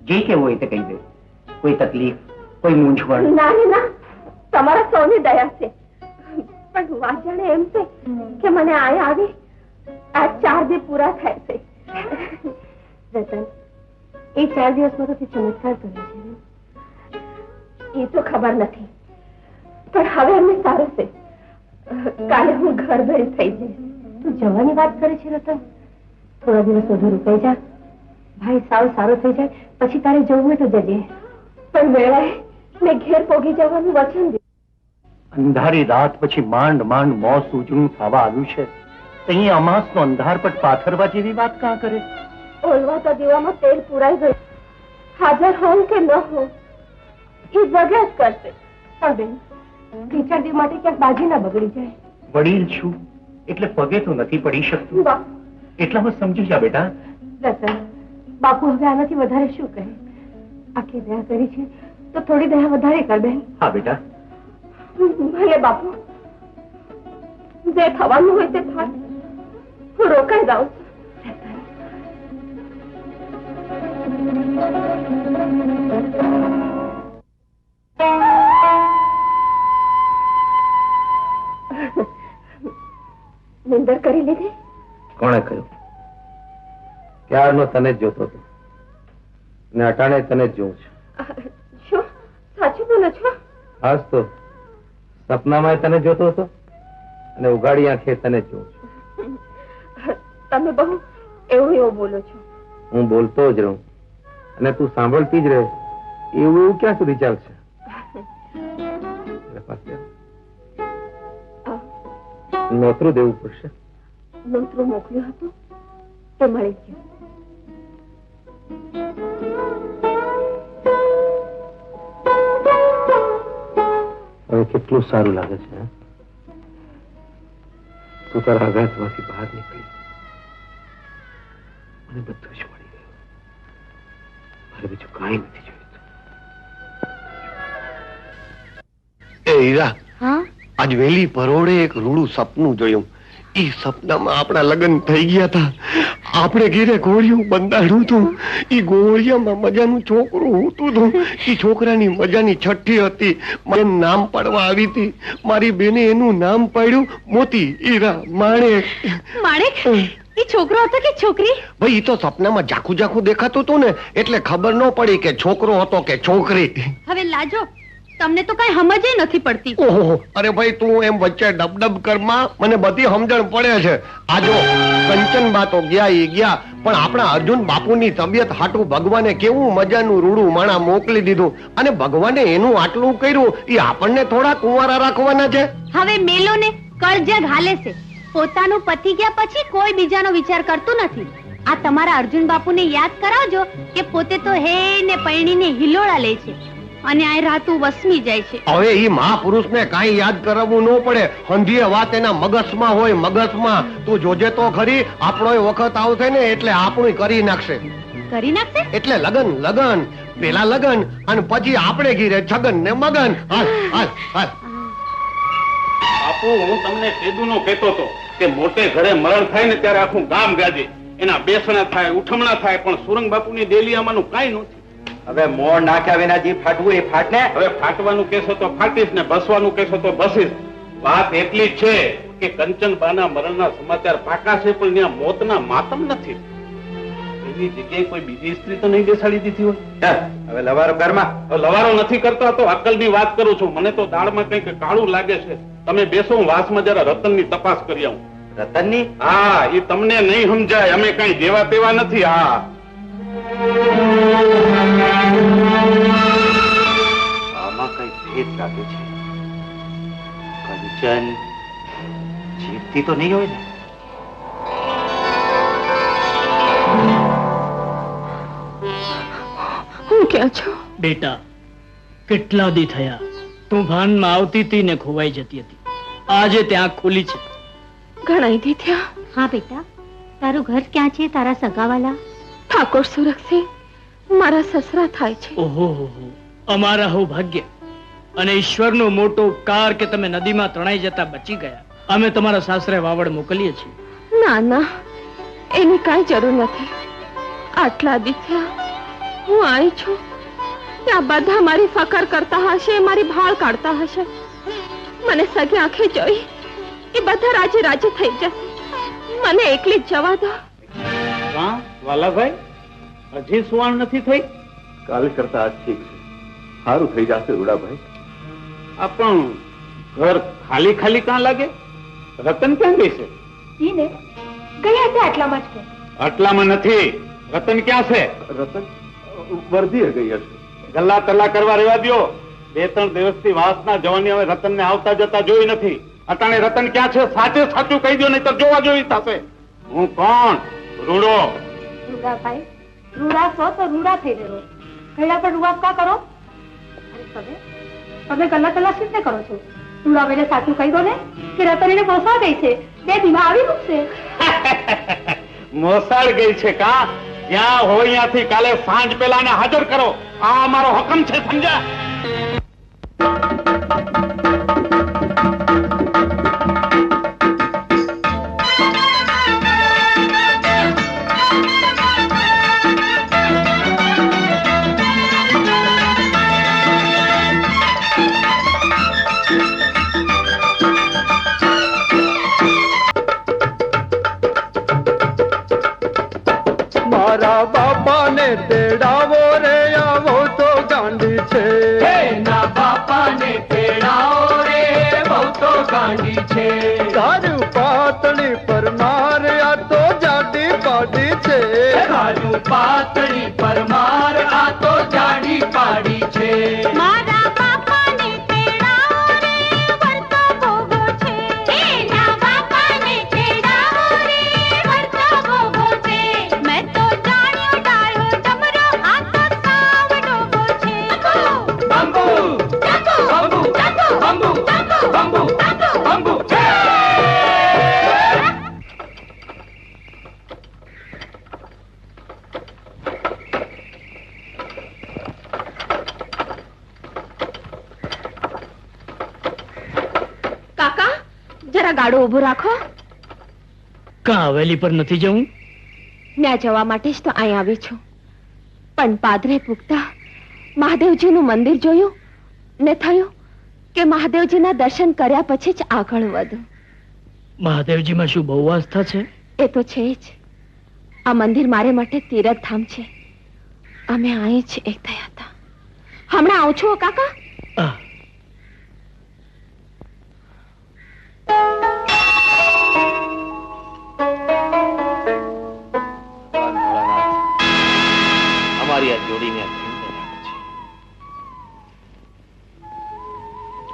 જે કેવું હોય તે કહી દે. કોઈ તકલીફ, કોઈ મૂંઝવણ? ના ને ના, તમારા સૌની દયા છે. પણ વાત જાણે એમ છે કે મને આયા આવી આ 4 દિવસ પૂરા થાય છે. રતન, એ 4 દિવસમાં તો તે ચમત્કાર કર્યો છે. એ તો ખબર નથી, પણ હવે એમને સારું છે. કાલે હું ઘર ભેળી થઈ જઈશ. તું જવાની વાત કરે છે રતન? થોડા દિવસ વધુ રોકાઈ જા. ભાઈ સાવ સારો થઈ જાય પછી તારે જવું હોય તો જજે. પણ વેળાએ મેં ઘેર પોગી જવાનું વચન દીધું. અંધારી રાત પછી માંડ માંડ મોસ ઉજળું થવા આવ્યું છે. અહીં અમાસનો અંધારપટ પાથરવા જેવી વાત કાં કરે? ઓલવા તો દીવામાં તેલ પુરાઈ ગયું. હાજર હોઉં કે ન હોઉં એ જગ્યા જ કરશે. પણ બેન, 2-4 દિવસ માટે ક્યાંક બાજી ના બગડી જાય. વડીલ છું એટલે પગે તો નથી પડી શકતું. એટલામાં સમજી જા બેટા. રતન, બાપુ હવે આનાથી વધારે શું કહે? આખી દયા કરી છે તો થોડી દયા વધારે કર બેન. હા બેટા. ભલે બાપુ, જે થવાનું હોય તે થાય. હું રોકાઈ જાઉં છું. નિંદર કરી લીધી? કોણે કહ્યું? ક્યારનો તને જ જોતો હતો ને અટાણે તને જ જોઉં છું. શું સાચું બોલો છો? હાસ તો સપનામાં તને જોતો હતો અને ઉગાડી આંખે તને જ જોઉં છું. તમે બહુ એવું બોલો છો. હું બોલતો જ રહું અને તું સાંભળતી જ રહે એવું ક્યાં સુધી ચાલશે? નોતરું દેવું પડશે. નોતરું મોકલ્યું હતું તે મળી ગયું. હવે કેટલું સારું લાગે છે. તું તારા આઘાતમાંથી બહાર નીકળી મને બધું જ મળી ગયું. મારે બીજું કાંઈ નથી જોઈતું. એ હીરા, હા આજ વહેલી પરોળે એક રૂડું સપનું જોયું. એ સપનામાં આપણા લગ્ન થઈ ગયા હતા. આપણે ઘેરે ગોળિયું બંધાડ્યું હતું. એ ગોળિયામાં મજાનું છોકરું હતું હતું. એ છોકરાની મજાની છઠ્ઠી હતી. મને નામ પાડવા આવી હતી. મારી બેને એનું નામ પાડ્યું મોતી હીરા માણેક. માણેક? એ છોકરો હતો કે છોકરી? ભાઈ, એ તો સપનામાં ઝાખું ઝાખું દેખાતું હતું ને એટલે ખબર ન પડી કે છોકરો હતો કે છોકરી. હવે લાજો, તમને તો કઈ સમજ નથી પડતી. ઓહો, અરે ભાઈ તું એમ વચ્ચે ડબડબ કરમાં, મને બધી સમજણ પડે છે. આજો કંચનબા તો ગયા ઈ ગયા, પણ આપણા અર્જુન બાપુની તબિયત હાટું ભગવાને કેવું મજાનું રૂડું માણા મોકલી દીધું. અને ભગવાને એનું આટલું કર્યું, એ આપણને થોડા કુંવારા રાખવાના છે. હવે મેલો ને કળજગ હાલે છે. પોતાનું પતિ ગયા પછી કોઈ બીજાનો વિચાર કરતું નથી. આ તમારા અર્જુન બાપુને યાદ કરાવજો કે પોતે તો હે ને પૈણીને હિલોળા લે છે અને આ રાતું વસમી જાય છે. હવે ઈ મહાપુરુષને કાંઈ યાદ કરાવવું ન પડે. હંધીએ વાત એના મગજમાં હોય, મગજમાં. તું જોજે તો ખરી, આપણો વખત આવશે ને એટલે આપણું કરી નાખશે. કરી નાખશે એટલે લગન લગન, પેલા લગન અને પછી આપણે ઘીરે છગન ને મગન. હાલ હાલ હાલ. બાપુ, હું તમને કેદુનો કહેતો હતો કે મોટે ઘરે મરણ થાય ને ત્યારે આખું ગામ ગાજે. એના બેસણા થાય, ઉઠમણા થાય, પણ સુરંગ બાપુની ડેલીયામાંનું કાંઈ નથી. હવે મોણ નાખ્યા વિના જે ફાટવું એ ફાટને. હવે ફાટવાનું કહેશો તો ફાટીશ ને બસવાનું કહેશો તો બસીશ. વાત એટલી જ છે કે કંચનબાના મરણના સમાચાર પાકા છે, પણ ત્યાં મોતના માતમ નથી. એની જગ્યાએ કોઈ બીજી સ્ત્રી તો નહીં બેસાડી દીધી હોય. હવે લવારો ઘરમાં. લવારો નથી કરતા તો અક્કલની વાત કરું છું. મને તો દાળમાં કંઈક કાળું લાગે છે. તમે બેસો, હું વાસમાં જરા રતનની તપાસ કરી આવું. રતનની? હા, એ તમને નહીં સમજાય. અમે કઈ જેવા તેવા નથી. હા, આમાં કઈ ભેદ લાગે છે. કંચન જીવતી તો નહીં હોય ને? હું ક્યાં છો? બેટા, કેટલા દી થયા તું ભાનમાં આવતી હતી ને ખોવાઈ જતી હતી. આજે ત્યાં ખુલી છે. ઘણા દી થયા. હા બેટા, તારું ઘર ક્યાં છે? તારા સગાવાલા? ઠાકોર સુરક્ષિત મારા સસરા થાય છે. ઓહો, અમારા હો ભાગ્ય અને ઈશ્વરનો મોટો ઉપકાર કે તમે નદીમાં તણાઈ જતા બચી ગયા. અમે તમારા સાસરે વાવડ મોકલીએ છીએ. ના ના, એની કાંઈ જરૂર નથી. આટલા દી થયા હું આવી છું ત્યાં બધા મારી ફકર કરતા હશે, મારી ભાળ કાઢતા હશે. મને સગી આંખે જોઈ એ બધા રાજી રાજી થઈ જશે. મને એકલી જ જવા દો. હા વાલાભાઈ, હજી સુવાણ નથી થઈ? કાલ કરતા આજ ઠીક છે. સારું થઈ જશે રૂડાભાઈ. આ પણ ઘર ખાલી ખાલી કાં લાગે? રતન ક્યાં ગઈ છે? ઈને ગયા હતા આટલામાં જ. આટલામાં નથી. રતન ક્યાં છે? રતન વર્ધીએ ગઈ હશે. ગલ્લા તલ્લા કરવા રહેવા દ્યો. 2-3 દિવસથી વાસના જવાની હવે રતનને આવતા જતા જોઈ નથી. અટાણે રતન ક્યાં છે? સાચે સાચું કહી દો, નહીં તો જોવા જોઈ થશે. હું કોણ? રૂડો. રૂડાભાઈ, રૂડા છો તો રૂડા થઈ રહ્યો. ઘડા પર રૂવાબ કા કરો? અરે તમે ગલ્લા તલ્લા શી રીતે કરો છો? રૂડા વેલે સાચું કહી દો ને કે રતનીને મોસા ગઈ છે. 2 દીવા આવી મૂકશે. મોસાળ ગઈ છે કા? જ્યાં હોય ત્યાંથી કાલે સાંજ પેલા ને હાજર કરો. આ અમારો હુકમ છે, સમજ્યા? મારા બાપાને તેડાવો રે, આવો તો ગાંડી છે. ના બાપાને તેડાવો રે, બહુ તો ગાંડી છે. તારું પાતળી પર માર, આ તો જાડી પાડી છે. તારું પાતળી પર માર, આ તો જાડી પાડી છે. મારા બાપાને તેડાવો રે, વર્તો ભોગો છે. એના બાપાને તેડાવો રે, વર્તો ભોગો છે. મેં તો જાણ્યો ડાળો ડમરો, આ તો સાવ ડોગો છે. Bamboo bamboo bamboo bamboo bamboo bamboo. કાકા, જરા ગાડો ઉભો રાખો. કાં હવેલી પર નથી જવું? ત્યાં જવા માટે જ તો અહીં આવી છું. પણ પાદરે પૂગતા મહાદેવજીનું મંદિર જોયું ને થયું કે મહાદેવજીના દર્શન કર્યા પછી જ આગળ વધું. મહાદેવજીમાં શું બહુ આસ્થા છે? એ તો છે જ. આ મંદિર મારે માટે તીર્થધામ છે. અમે અહીં જ એક થયા હતા. હમણાં આવું છું કાકા. અમારી આ જોડીને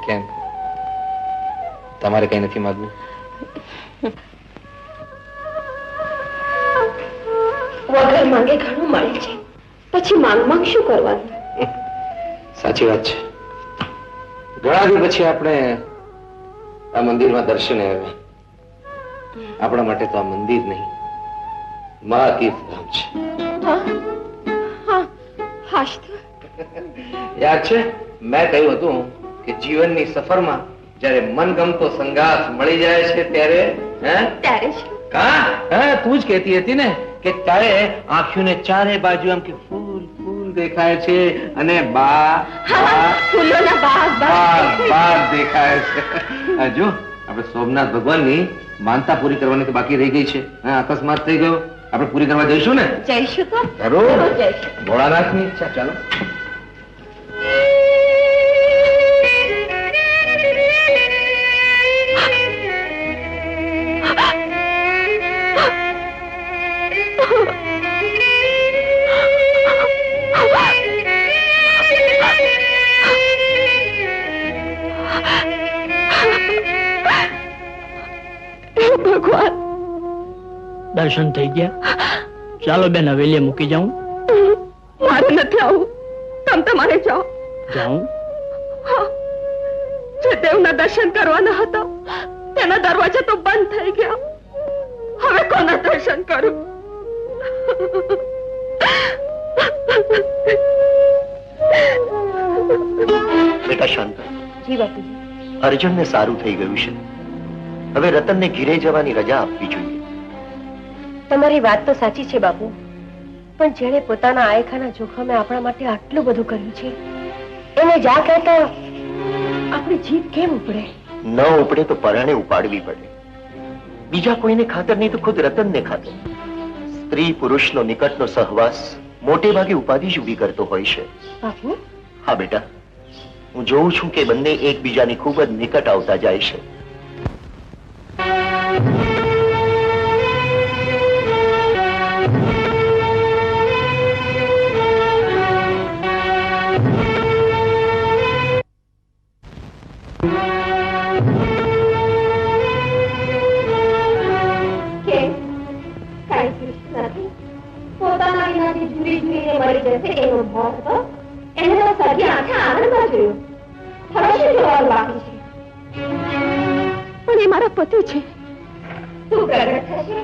કેમ તમારે કઈ નથી માંગવું? વગર માંગે ઘણું મળે છે, પછી માંગ શું કરવાનું? સાચી વાત છે. ઘણા દિવસ પછી આપણે આ મંદિરમાં દર્શને આવ્યા. આપણા માટે તો આ મંદિર નહીં, મા તીર્થધામ છે. યાદ છે મેં કહ્યું હતું કે જીવનની સફરમાં જ્યારે મનગમતો સંગાથ મળી જાય છે ત્યારે તું જ કહેતી હતી ને કે તારે આંખોને ચારે બાજુ આમ કે ફૂલ ફૂલ દેખાય છે અને ફૂલોના બાગ દેખાય છે. જો આપણે સોમનાથ ભગવાનની માનતા પૂરી કરવાની તો બાકી રહી ગઈ છે. અકસ્માત થઈ ગયો, આપણે પૂરી કરવા જઈશું ને? જઈશું તો જરૂર. ભોળાનાથની ઈચ્છા. ચાલો. ભગવાન, દર્શન થઈ ગયા. ચાલો બેન, હવેલીએ મૂકી જાઉં? મારે નથી આવું. તમે તમારે જાઓ. જાઉં? જે દેવના દર્શન કરવાના હતા તેના દરવાજા તો બંધ થઈ ગયા. હવે કોના દર્શન કરું? બેટા શાંત. જી બાપુજી. અર્જુનને સારું થઈ ગયું છે. હવે રતનને ઘીરે જવાની રજા આપવી જોઈએ. તમારી વાત તો સાચી છે બાપુ, પણ જેણે પોતાના આયખાના જોખમે આપણા માટે આટલું બધું કર્યું છે એને જા કહેતા આપણી જીભ કેમ ઉપડે? ન ઉપડે તો પરાણે ઉપાડવી પડે. બીજા કોઈને ખાતર નહીં તો ખુદ રતનને ખાતર. સ્ત્રી પુરુષનો નિકટનો સહવાસ મોટે ભાગે ઉપાધિ જ ઊભી કરતો હોય છે. બાપુ, હા બેટા, હું જોઉં છું કે બંને એકબીજાની ખૂબ જ નિકટ આવતા જાય છે. પણ એ મારા પતિ છે. તું પ્રગટ થશે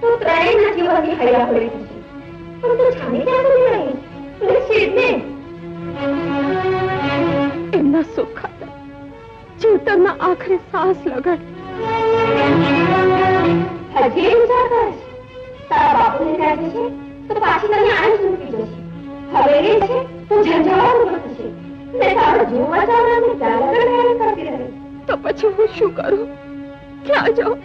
તો ત્રણેયના જીવનની હૈયાહોળી થશે. પણ તું જાણી ક્યાં સુધી રહી? નિશ્ચિતને એમના સુખ ખાતર જીવતરના આખરે સાહસ લગાડ. હજી વિચાર કરીશ. તારા બાપુને ત્યાં જશે તો પાછી તને આને જ મૂકી જશે. હવે એ છે તું ઝંઝાવાળું થશે ને તારો જીવ બચાવવાની જાગરણ કરતી રહે. તો પછી હું શું કરું? ક્યાં જાઉં?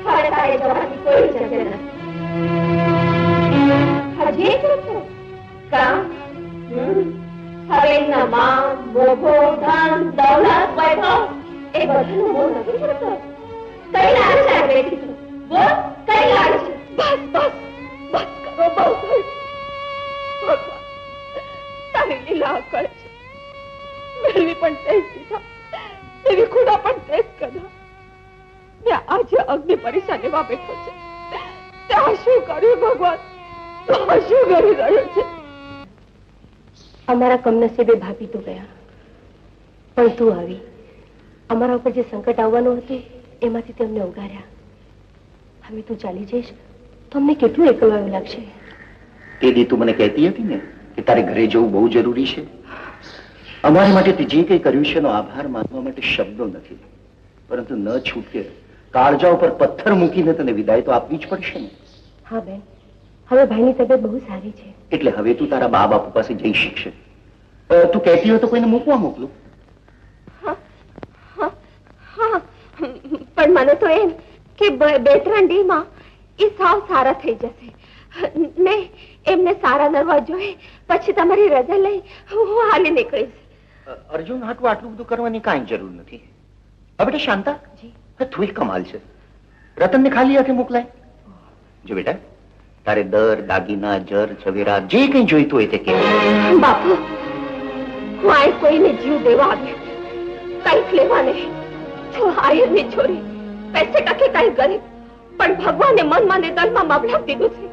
હવે તારે જવાની કોઈ જગ્યા નથી. હજી શું છે? કામ, હવે એમના માં, મોભો, ધન, દૌલત, વૈભવ એ બધાનું મોહ નથી છૂટતો. કઈ લાગે છે આ બેટી તું? બોલ, કઈ લાગે છે? બસ બસ બસ કરો, બહુ થયું. ભગવાન, તારી લીલા કરે છે. મેળવી પણ તે જ દીધા, એવી ખુદા પણ તે જ કદા. ને આજે અગ્નિ પરીક્ષા લેવા બેઠો છે. ત્યાં શું કર્યું ભગવાન? શું કરી રહ્યો છે? અમારા કમનસીબે ભાભી તો ગયા, પણ તું આવી. અમારા ઉપર જે સંકટ આવવાનું હતું એમાંથી તેમને ઉગાર્યા. હવે તું ચાલી જઈશ તો અમને કેટલું એકલવાયું લાગશે. તે દી તું મને કહેતી હતી ને કે તારે ઘરે જવું બહુ જરૂરી છે. અમારા માટે તે જે કંઈ કર્યું છે એનો આભાર માનવા માટે શબ્દો નથી, પરંતુ ન છૂટકે કાળજા ઉપર પથ્થર મૂકીને તને વિદાય તો આપવી જ પડશે ને. હા બેન, હવે ભાઈની તબિયત બહુ સારી છે. એટલે હવે તું તારા બા બાપુ પાસે જઈ શકશે. તું કહેતી હોય તો કોઈને મૂકવા મોકલું. પણ મને તો એમ કે બે ત્રણ દીમાં એ સાવ સારા થઈ જશે ને એમને સારા નરવા જોઈ પછી તમારી રજા લઈ હું હાલી નીકળીશ. અર્જુન હાટું આટલું બધું કરવાની કાંઈ જરૂર નથી. હવે બેટા શાંતા, તું કમાલ છે. રતનને ખાલી હાથે મોકલાય. જો બેટા, તારે દર, દાગીના, જર, ઝવેરા જે કંઈ જોઈતું હોય તે કે. બાપુ, હું આ કોઈને જીવ દેવા આવ્યો, કંઈક લેવા નહીં. છો આયરની છોરી, પૈસે ટકે કઈ ગરીબ, પણ ભગવાને મનમાં ને દલમાં મામલા દીધું છે.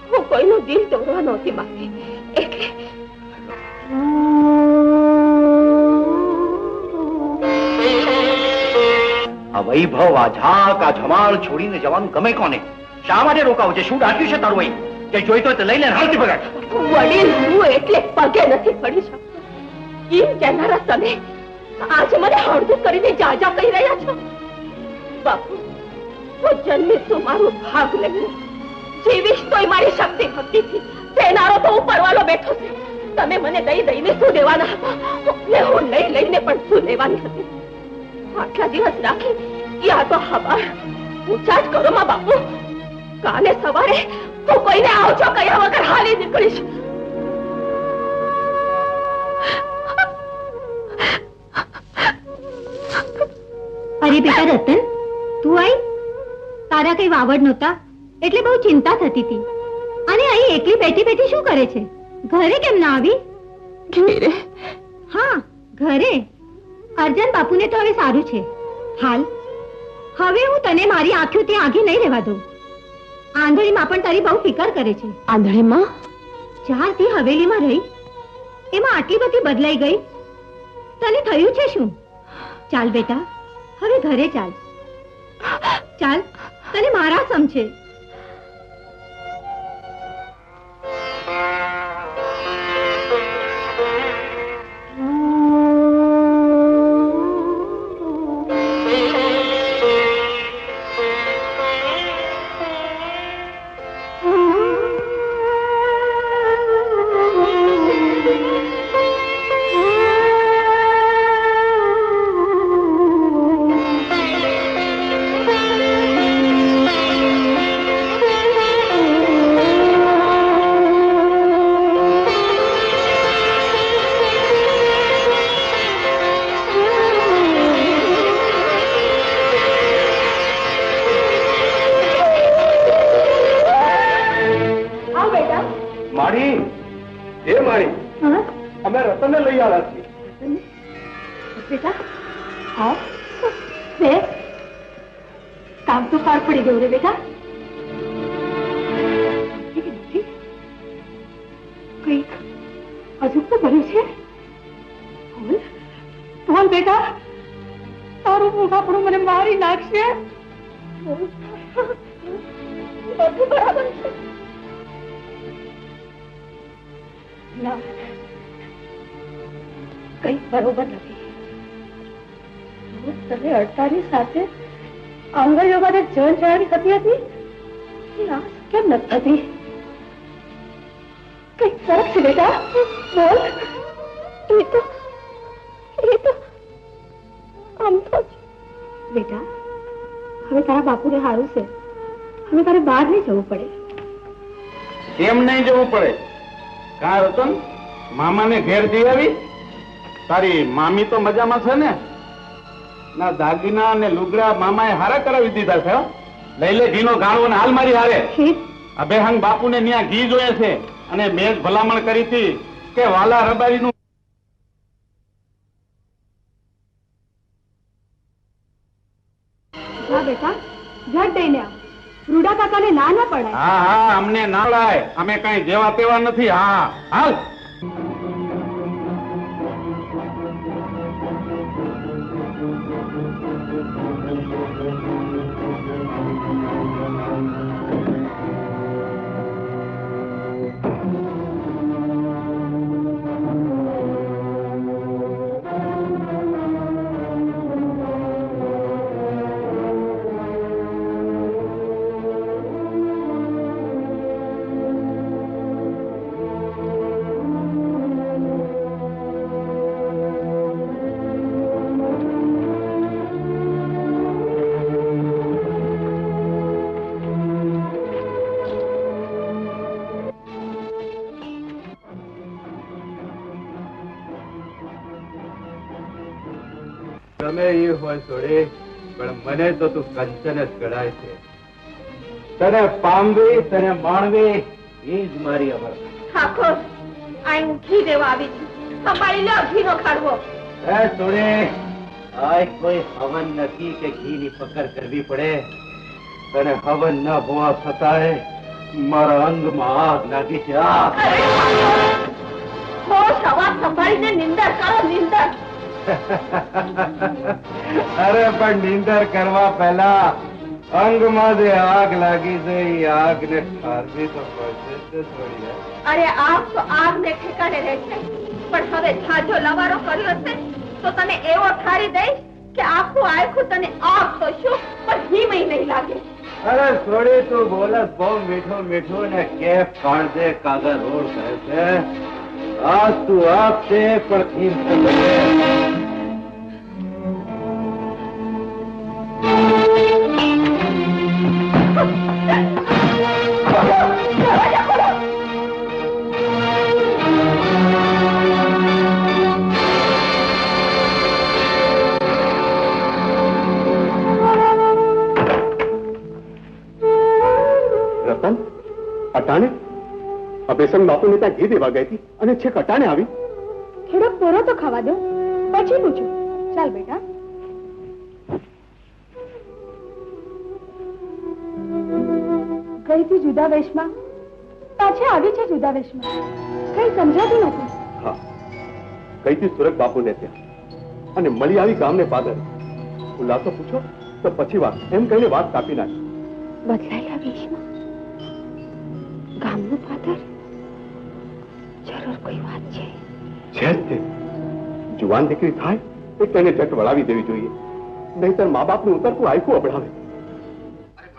હું કોઈનું દિલ તોડવા નહોતી માંગતી, એટલે આ વૈભવ, આ ઝાક, આ જમાળ છોડીને જવાનું ગમે કોને? શા માટે રોકાવું છે? શું ડાક્યું છે તારું? અહીં કે જોઈતો તો લઈ લે, હાલતી બગાડ. વડીલ, હું એટલે પગે નથી પડી શકતો. એમ કહેનારા તમે આજે મને હળદું કરીને જાજા કહી રહ્યા છો. બાપુ, હું જન્મીશ તો મારું ભાગ લઈને, જીવીશ તોય મારી શક્તિ ભક્તિથી. દેનારો તો ઉપરવાળો બેઠો છે. તમે મને દઈ દઈને શું દેવાના હતા ને હું લઈ લઈને પણ શું લેવાની હતી? આટલા દિવસ રાખી યા તો હવા ઊંચા જ કરો માં બાપુ. કાલે સવારે હું કોઈને આવજો કયા વગર હાલી નીકળીશ. અરે બેટા રતન, તું આઈ? તારા કઈ વાવડ નહોતા એટલે બહુ ચિંતા થતી હતી. અને અહીં એકલી બેઠી બેઠી શું કરે છે? ઘરે કેમ ના આવી? ઘરે? હા, ઘરે. અર્જન બાપુને તો હવે સારું છે. હાલ, હવે હું તને મારી આંખોથી આઘી નહીં રહેવા દઉં. આંધળીમાં પણ તારી બહુ ફિકર કરે છે. આંધળીમાં? જ્યારથી હવેલીમાં રહી એમાં આટલી બધી બદલાઈ ગઈ. તને થયું છે શું? ચાલ બેટા, હવે ઘરે ચાલ. ચાલ, તને મારા સમ છે. મારી એ મારી અમે રતનને લઈ આવ્યા છીએ. બેટા આવ બે કામ તો પાર પડી ગયું રે બેટા. કઈક હજુ તો બન્યું છે. બોલ બેટા, તારું મુખ આપણું મને મારી નાખશે. બધું બરાબર છે. ના, કઈ બરોબર નથી. તને અડતાની સાથે આંગળીઓ માટે જળ ચડાવી થતી હતી, આ કેમ નથી થતી? કઈક ફરક છે બેટા. બોલ. એ તો આમ તો બેટા, હવે તારા બાપુને સારું છે. હવે તારે બહાર નહીં જવું પડે. કેમ નહીં જવું પડે? કા રતન, મામાને ઘેર જઈ આવી? તારી મામી તો મજામાં છે ને? ના દાગીના અને લુગડા મામાએ હારા કરાવી દીધા છે. લઈ લે ઘીનો ગાળો ને હાલ મારી હારે. અભેહંગ બાપુને ત્યાં ઘી જોઈએ છે અને મેં જ ભલામણ કરી હતી કે વાલા રબારીનું બેટા ઝટ દઈને આવ. રૂડા કાકાને ના ના પડાય. હા હા, અમને ના પડાય. અમે કઈ જેવા તેવા નથી. હા હાલ. તમે એ હોય છોડે, પણ મને તો તું કંચન જ કરાય છે. તને પામવી, તને માણવી, એ જ મારી અમર. ઠાકોર, આ હું ઘી દેવા આવી છું. સંભાળી લો ઘીનો ખાડવો. એ છોડે, આ કોઈ હવન નથી કે ઘીની પકડ કરવી પડે. તને હવન ન હોવા છતાંય મારા અંગમાં આગ લાગી છે. આગ. હોશ અવાજ સંભાળીને નિંદર કરો, નિંદર. અરે પણ નિંદર કરવા પહેલા અંગમાં જે આગ લાગી છે એ આગને ઠારવી તો પડશે. અરે આગ તો આગ ને ઠેકાણે રહેશે, પણ હવે છાજો લવારો કર્યો છે તો તને એવો ઠારી દઈશ કે આખું આખું તને આગ તો શું પણ ઘીમય નહીં લાગે. અરે છોડી, તું બોલસ બહુ મીઠું મીઠું ને કેફ કાઢજે કાગળ રોડ કહે છે. આજ તું આપશે પણ રતન, અટાણે અભેસંગ બાપુને ત્યાં ઘી દેવા ગઈ હતી અને છેક અટાણે આવી. થોડો પોરો તો ખાવા દો, પછી પૂછું. ચાલ બેટા. ગઈ હતી જુદા વેશમાં, પાછી આવી છે જુદા વેશમાં. કઈ સમજાતું નથી. હા, ગઈ હતી સુરત બાપુને ત્યાં અને મળી આવી ગામને પાદર. ખુલાસો પૂછો તો પછી વાત, એમ કહીને વાત કાપી નાખી. બદલાયેલા વેશમાં ગામનું પાદર? જરૂર કોઈ વાત છે. છે જ તે. જુવાન દીકરી થાય એ તેને જટ વળાવી દેવી જોઈએ, નહીતર મા બાપનું ઉતરતું આયખું અબડાવે. અરે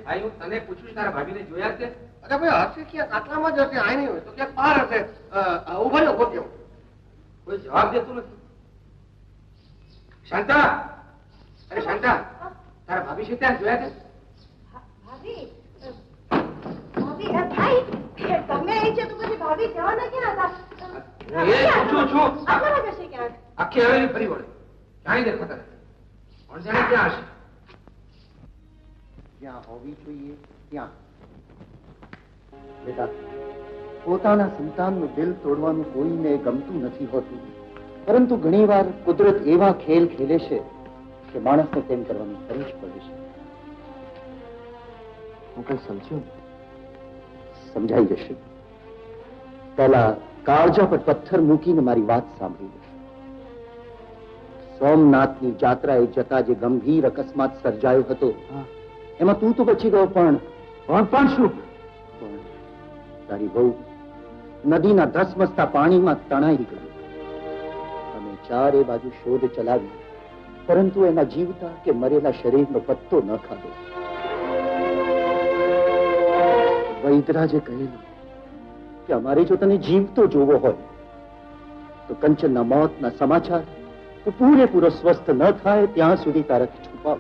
ભાઈ, હું તને પૂછું, તારા ભાભીને જોયા છે? અરે ભાઈ, હશે ક્યાંક આટલામાં જ હશે. આ નહીં હોય તો ક્યાંક બહાર હશે. ઉભા રહ્યો, ગોત્યો. કોઈ જવાબ દેતું નથી. શાંતા, અરે શાંતા, તારા ભાભી છે ત્યાં જોયા છે? તમે અહીં છે તો પછી ભાભી જવાના ક્યાં હતા? આખી હવેલી ફરી વળે, ક્યાંય દેખાતા નથી. કોણ જાણે ક્યાં હશે? જ્યાં હોવી જોઈએ ત્યાં બેટા, પોતાના સંતાનનું દિલ તોડવાનું કોઈને ગમતું નથી હોતું, પરંતુ ઘણીવાર કુદરત એવા ખેલ ખેલે છે કે માણસને તેમ કરવાની ફરજ પડે છે. હું કઈ સમજ્યો? સમજાઈ જશે. પહેલા કાળજા પર પથ્થર મૂકીને મારી વાત સાંભળી લે. સોમનાથની જાત્રાએ જતા જે ગંભીર અકસ્માત સર્જાયો હતો, એમાં તું તો બચી ગયો, પણ શું? પણ તારી વહુ નદીના ધસમસતા પાણીમાં તણાઈ ગઈ. અમે ચારે બાજુ શોધ ચલાવી, પરંતુ એના જીવતા કે મરેલા શરીરનો પત્તો ન ખાધો. વૈદરાજે કહેલું કે અમારે જો તને જીવતો જોવો હોય તો કંચનના મોતના સમાચાર તું પૂરેપૂરો સ્વસ્થ ન થાય ત્યાં સુધી તારાથી છુપાવ.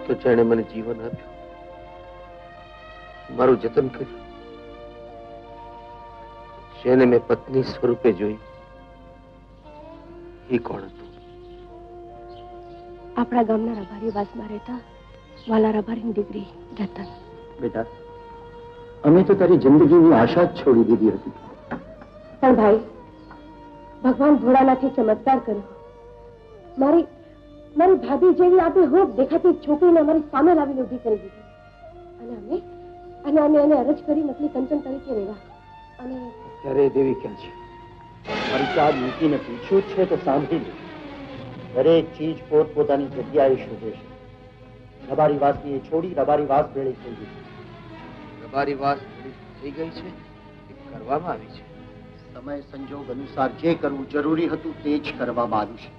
તો જેણે મને જીવન આપ્યું, મારું જતન કર્યું, જેને મેં પત્ની સ્વરૂપે જોઈ, એ કોણ હતું? આપણા ગામના રબારી વાસમાં રહેતા વાલા રબારીની દીકરી રતન. બેટા, અમે તો તારી જિંદગીની આશા જ છોડી દીધી હતી. પણ ભાઈ, ભગવાન ભોળાનાથે ચમત્કાર કર્યો. મારી ભાભી જેવી આપે હોપ દેખાતી છોકરીને અમારી સામે લાવીને ઊભી કરી દીધી. અને અમે એને અરજ કરી નકલી કંચન તરીકે રહેવા. અને ત્યારે દેવી ક્યાં છે? મારી ચાદ મૂકીને પૂછ્યું છે તો સાંભળી લે. દરેક ચીજ પોતપોતાની જગ્યાએ શોધે છે. રબારી વાસની એ છોડી રબારી વાસ ભેળી થઈ ગઈ. રબારી વાત થઈ ગઈ છે કે કરવામાં આવી છે? સમય સંજોગ અનુસાર જે કરવું જરૂરી હતું તે જ કરવામાં આવ્યું છે.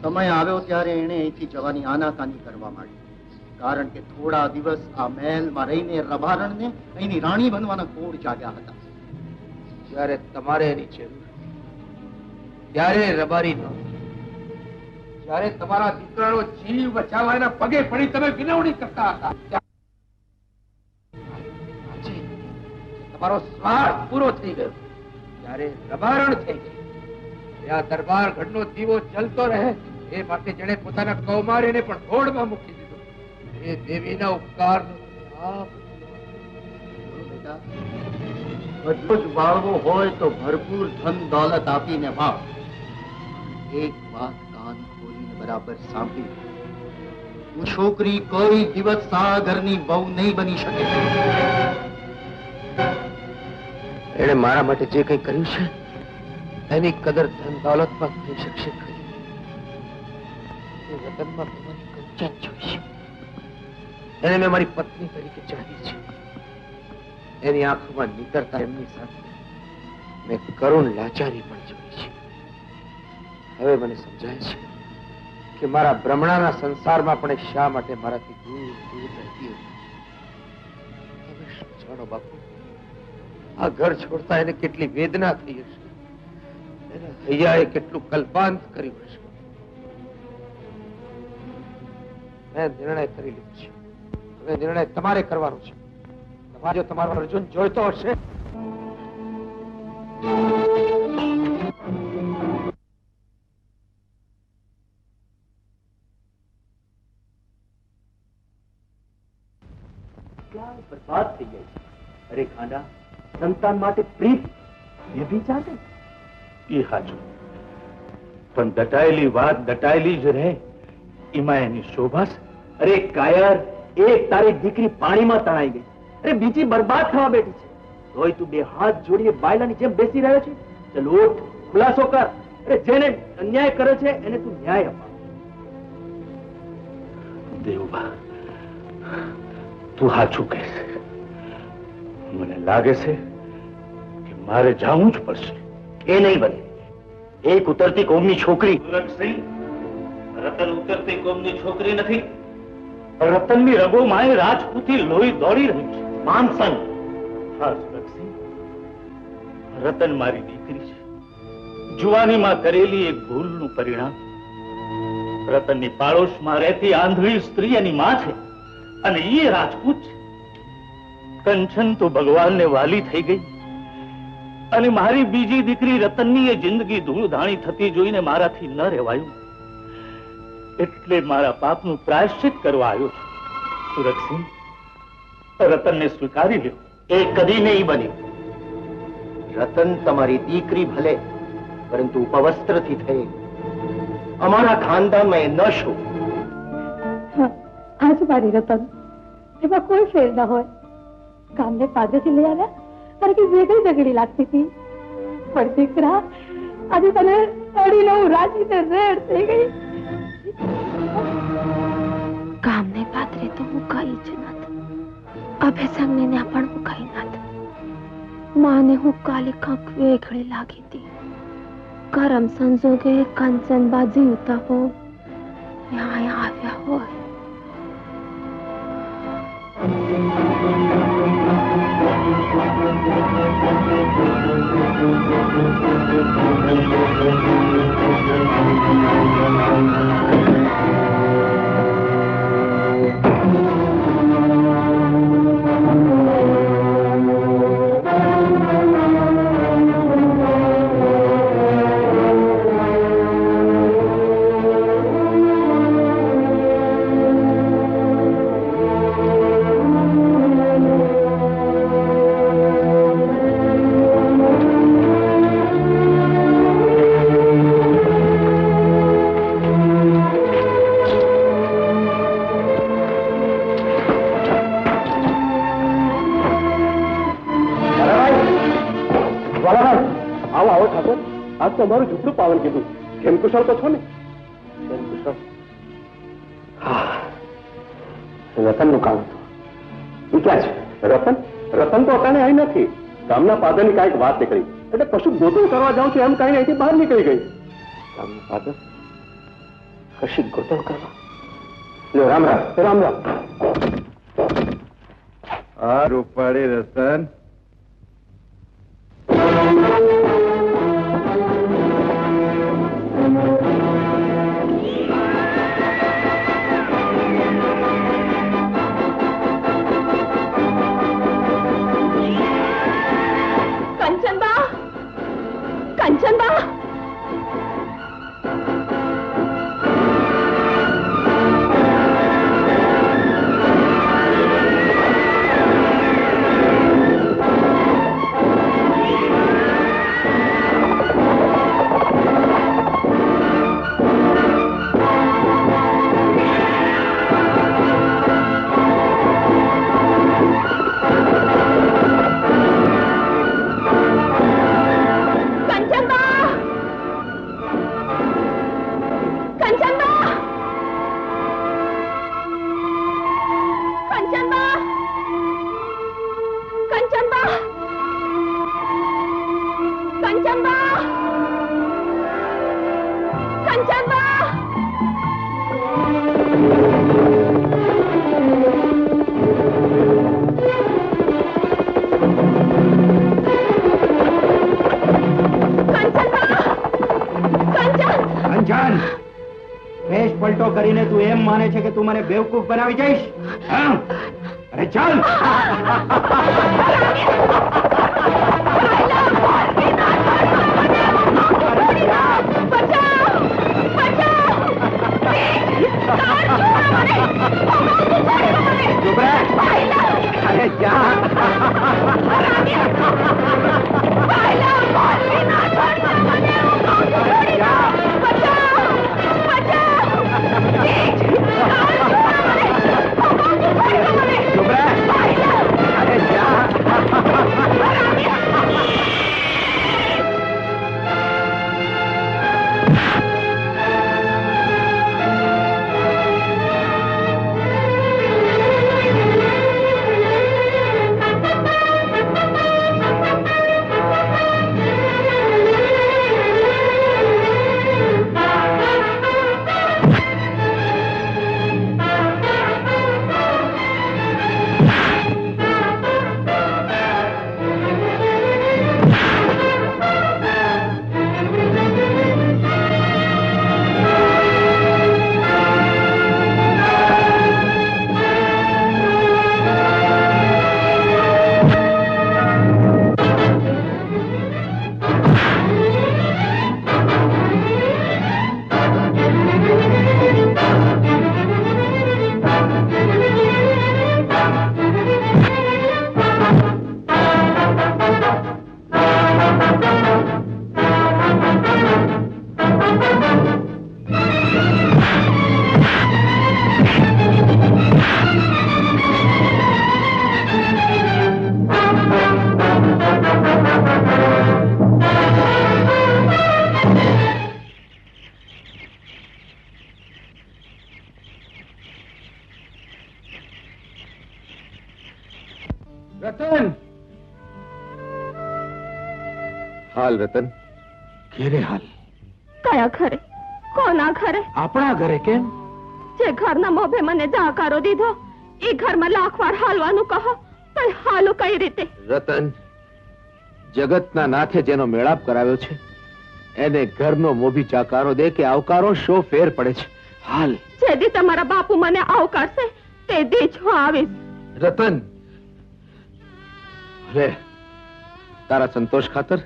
સમય આવ્યો ત્યારે એણે અહીંથી જવાની આનાકાની કરવા માંડી. કારણ કે થોડા દિવસ આ મહેલમાં રહીને રબારણને અહીંની રાણી બનવાના કોડ જાગ્યા હતા. જ્યારે તમારે એની જરૂર, ત્યારે રબારી નહોતી. જ્યારે તમારા દીકરાનો જીવ બચાવવા એના પગે પડી તમે વિનવણી કરતા હતા, તમારો સ્વાર્થ પૂરો થઈ ગયો. ત્યારે રબારણ થઈ ગઈ. ત્યાં દરબાર ગઢનો દીવો જલતો રહે એ માટે જેણે પોતાના કૌમારીને પણ હોડમાં મૂકી દીધો. એ દેવીના ઉપકારનો બધું જ વાળવો હોય તો ભરપૂર ધન દોલત આપીને વાવ. એક વાત કાન ખોલીને બરાબર સાંભળી. હું છોકરી કોઈ દિવસ આ ઘરની બહુ નહીં બની શકે. એણે મારા માટે જે કંઈ કર્યું છે એની કદર ધન દોલતમાં થઈ શકશે ખરી. એ વતનમાં તમારી કંચન જોઈ છે. એને મેં મારી પત્ની તરીકે ચાહી છે. એની આંખોમાં નીતરતા એમની સાથે મેં કરુણ લાચારી પણ જોઈ છે. હવે મને સમજાય છે કે મારા ભ્રમણાના સંસારમાં પણ એ શા માટે મારાથી દૂર દૂર રહેતી હતી. તમે શું જાણો બાપુ, આ ઘર છોડતા એને કેટલી વેદના થઈ હશે, એના હૈયાએ કેટલું કલ્પાંત કર્યું હશે. મેં નિર્ણય કરી લીધો છે. હવે નિર્ણય તમારે કરવાનો છે. તમારે જો તમારો અર્જુન જોઈતો હશે બરબાદ થઈ ગઈ. અરે ખાંડા, સંતાન માટે પ્રીત એ બી ચાલે. એ હાજુ, પણ દટાયેલી વાત દટાયેલી જ રહે, એમાં એની શોભા છે. અરે કાયર, એક તારી દીકરી પાણીમાં તણાઈ ગઈ, અરે બીજી બરબાદ થવા બેઠી છે. તોય તું બે હાથ જોડીએ બાયલાની જેમ બેસી રહ્યો છે. ચલ ઉઠ, ખુલાસો કર. અરે જેને અન્યાય કરે છે એને તું ન્યાય અપાવ. દેવબા, તું સાચું કહે છે. મને લાગે છે કે મારે જાવું જ પડશે. એ નહીં બને. એક ઉતરતી કોમની છોકરી. રતન ઉતરતી કોમની છોકરી નથી. રતનની રગોમાં એ રાજપૂતી લોહી દોડી રહી છે. માનસન. હા સુરજસિંહ, રતન મારી દીકરી છે. જુવાનીમાં કરેલી એક ભૂલનું પરિણામ. રતનની પાડોશમાં રહેતી આંધળી સ્ત્રી એની માં છે અને એ રાજપૂત છે. કંચન તો ભગવાનને વાલી થઈ ગઈ અને મારી બીજી દીકરી રતનની એ જિંદગી ધૂળધાણી થતી જોઈને મારાથી ન રહેવાયું. એટલે મારા પાપનું પ્રાયશ્ચિત કરવા આવ્યો છું. સુરતસિંહ, રતનને સ્વીકારી લ્યો. એ કદી નહીં બન્યું. રતન તમારી દીકરી ભલે, પરંતુ ઉપવસ્ત્રથી થઈ અમારા ખાનદાનમાં એ ન શું. આજ મારી રતન, એમાં કોઈ ફેર ન હોય. ગામને પાદરેથી લઈ આવ્યા ત્યારે કઈ વેગળી વેગળી લાગતી હતી, પણ દીકરા આજે તને અડીને હું રાજીને રેડ થઈ ગઈ. ગામને પાદરે તો હું કઈ જ નથી, અભેસંગને પણ હું કઈ નથી. માને હું કાલે કંક વેગળી લાગી હતી. કરમ સંજોગે કંચનબા જીવતા હોય, ત્યાં આવ્યા હોય. તમારું ઝૂપડું પાવન કીધું. કેમ કુશળ તો છો ને? કેમ કુશળ? રતન નું કામ હતું. એ ક્યાં છે? રતન રતન તો અટાણે આવી નથી. ગામના પાદરની કાંઈક વાત નીકળી એટલે કશું ગોતું કરવા જાઉં છું એમ કઈ અહીંથી બહાર નીકળી ગઈ. ગામના પાદર કશી ગોતમ કરવા? લો, રામ રામ. રામ રામ. આ રૂપાળી રતન, કંચનબા, વેશ પલટો કરીને તું એમ માને છે કે તું મને બેવકૂફ બનાવી જઈશ? અરે ચાલ. અરે જા. અરે જા. હાલ રતન, ઘેરે હાલ. કયા ઘરે? કોના ઘરે? આપણા ઘરે. કેમ? જે ઘરના મોભે મને જાકારો દીધો એ ઘરમાં લાખ વાર હાલવાનું કહો, પણ હાલું કઈ રીતે? રતન, જગતના નાથે જેનો મેળાપ કરાવ્યો છે એને ઘરનો મોભી જાકારો દે કે આવકારો શો ફેર પડે છે? હાલ. જે દી તમારા બાપુ મને આવકારશે તે દી જ હું આવીશ. રતન, લે તારા સંતોષ ખાતર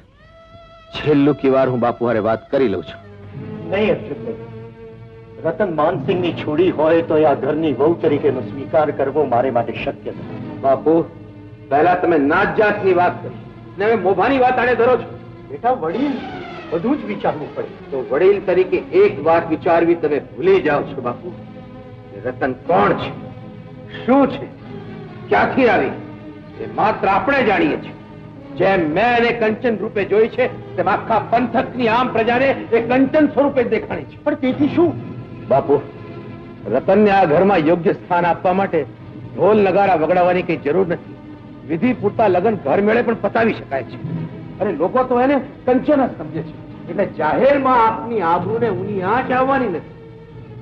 છેલ્લું કી વાર હું બાપુ હારે વાત કરી લઉં છું. નહીં અચ્યુતભાઈ, રતન માનસિંહની છોડી હોય તો આ ઘરની વહુ તરીકેનો સ્વીકાર કરવો મારે માટે શક્ય નથી. બાપુ, પહેલા તમે નાત જાતની વાત કરી ને હવે મોભાની વાત આડે ધરો છો. બેટા, વડીલ બધું જ વિચારવું પડે. તો વડીલ તરીકે એક વાત વિચારવી તમે ભૂલી જાઓ છો બાપુ. રતન કોણ છે, શું છે, ક્યાંથી આવી એ માત્ર આપણે જાણીએ છીએ. જેમ મેં એને કંચન રૂપે જોઈ છે તેમ આખા પંથકની આમ પ્રજાને એ કંચન સ્વરૂપે દેખાણી છે. પણ તેથી શું બાપુ, રતનને આ ઘરમાં યોગ્ય સ્થાન આપવા માટે ઢોલ નગારા વગડાવવાની કઈ જરૂર નથી. વિધિ પૂરતા લગ્ન ઘર મેળે પણ પતાવી શકાય છે. અને લોકો તો એને કંચન જ સમજે છે. એટલે જાહેરમાં આપની આબરૂને ઊની આંચ આવવાની નથી.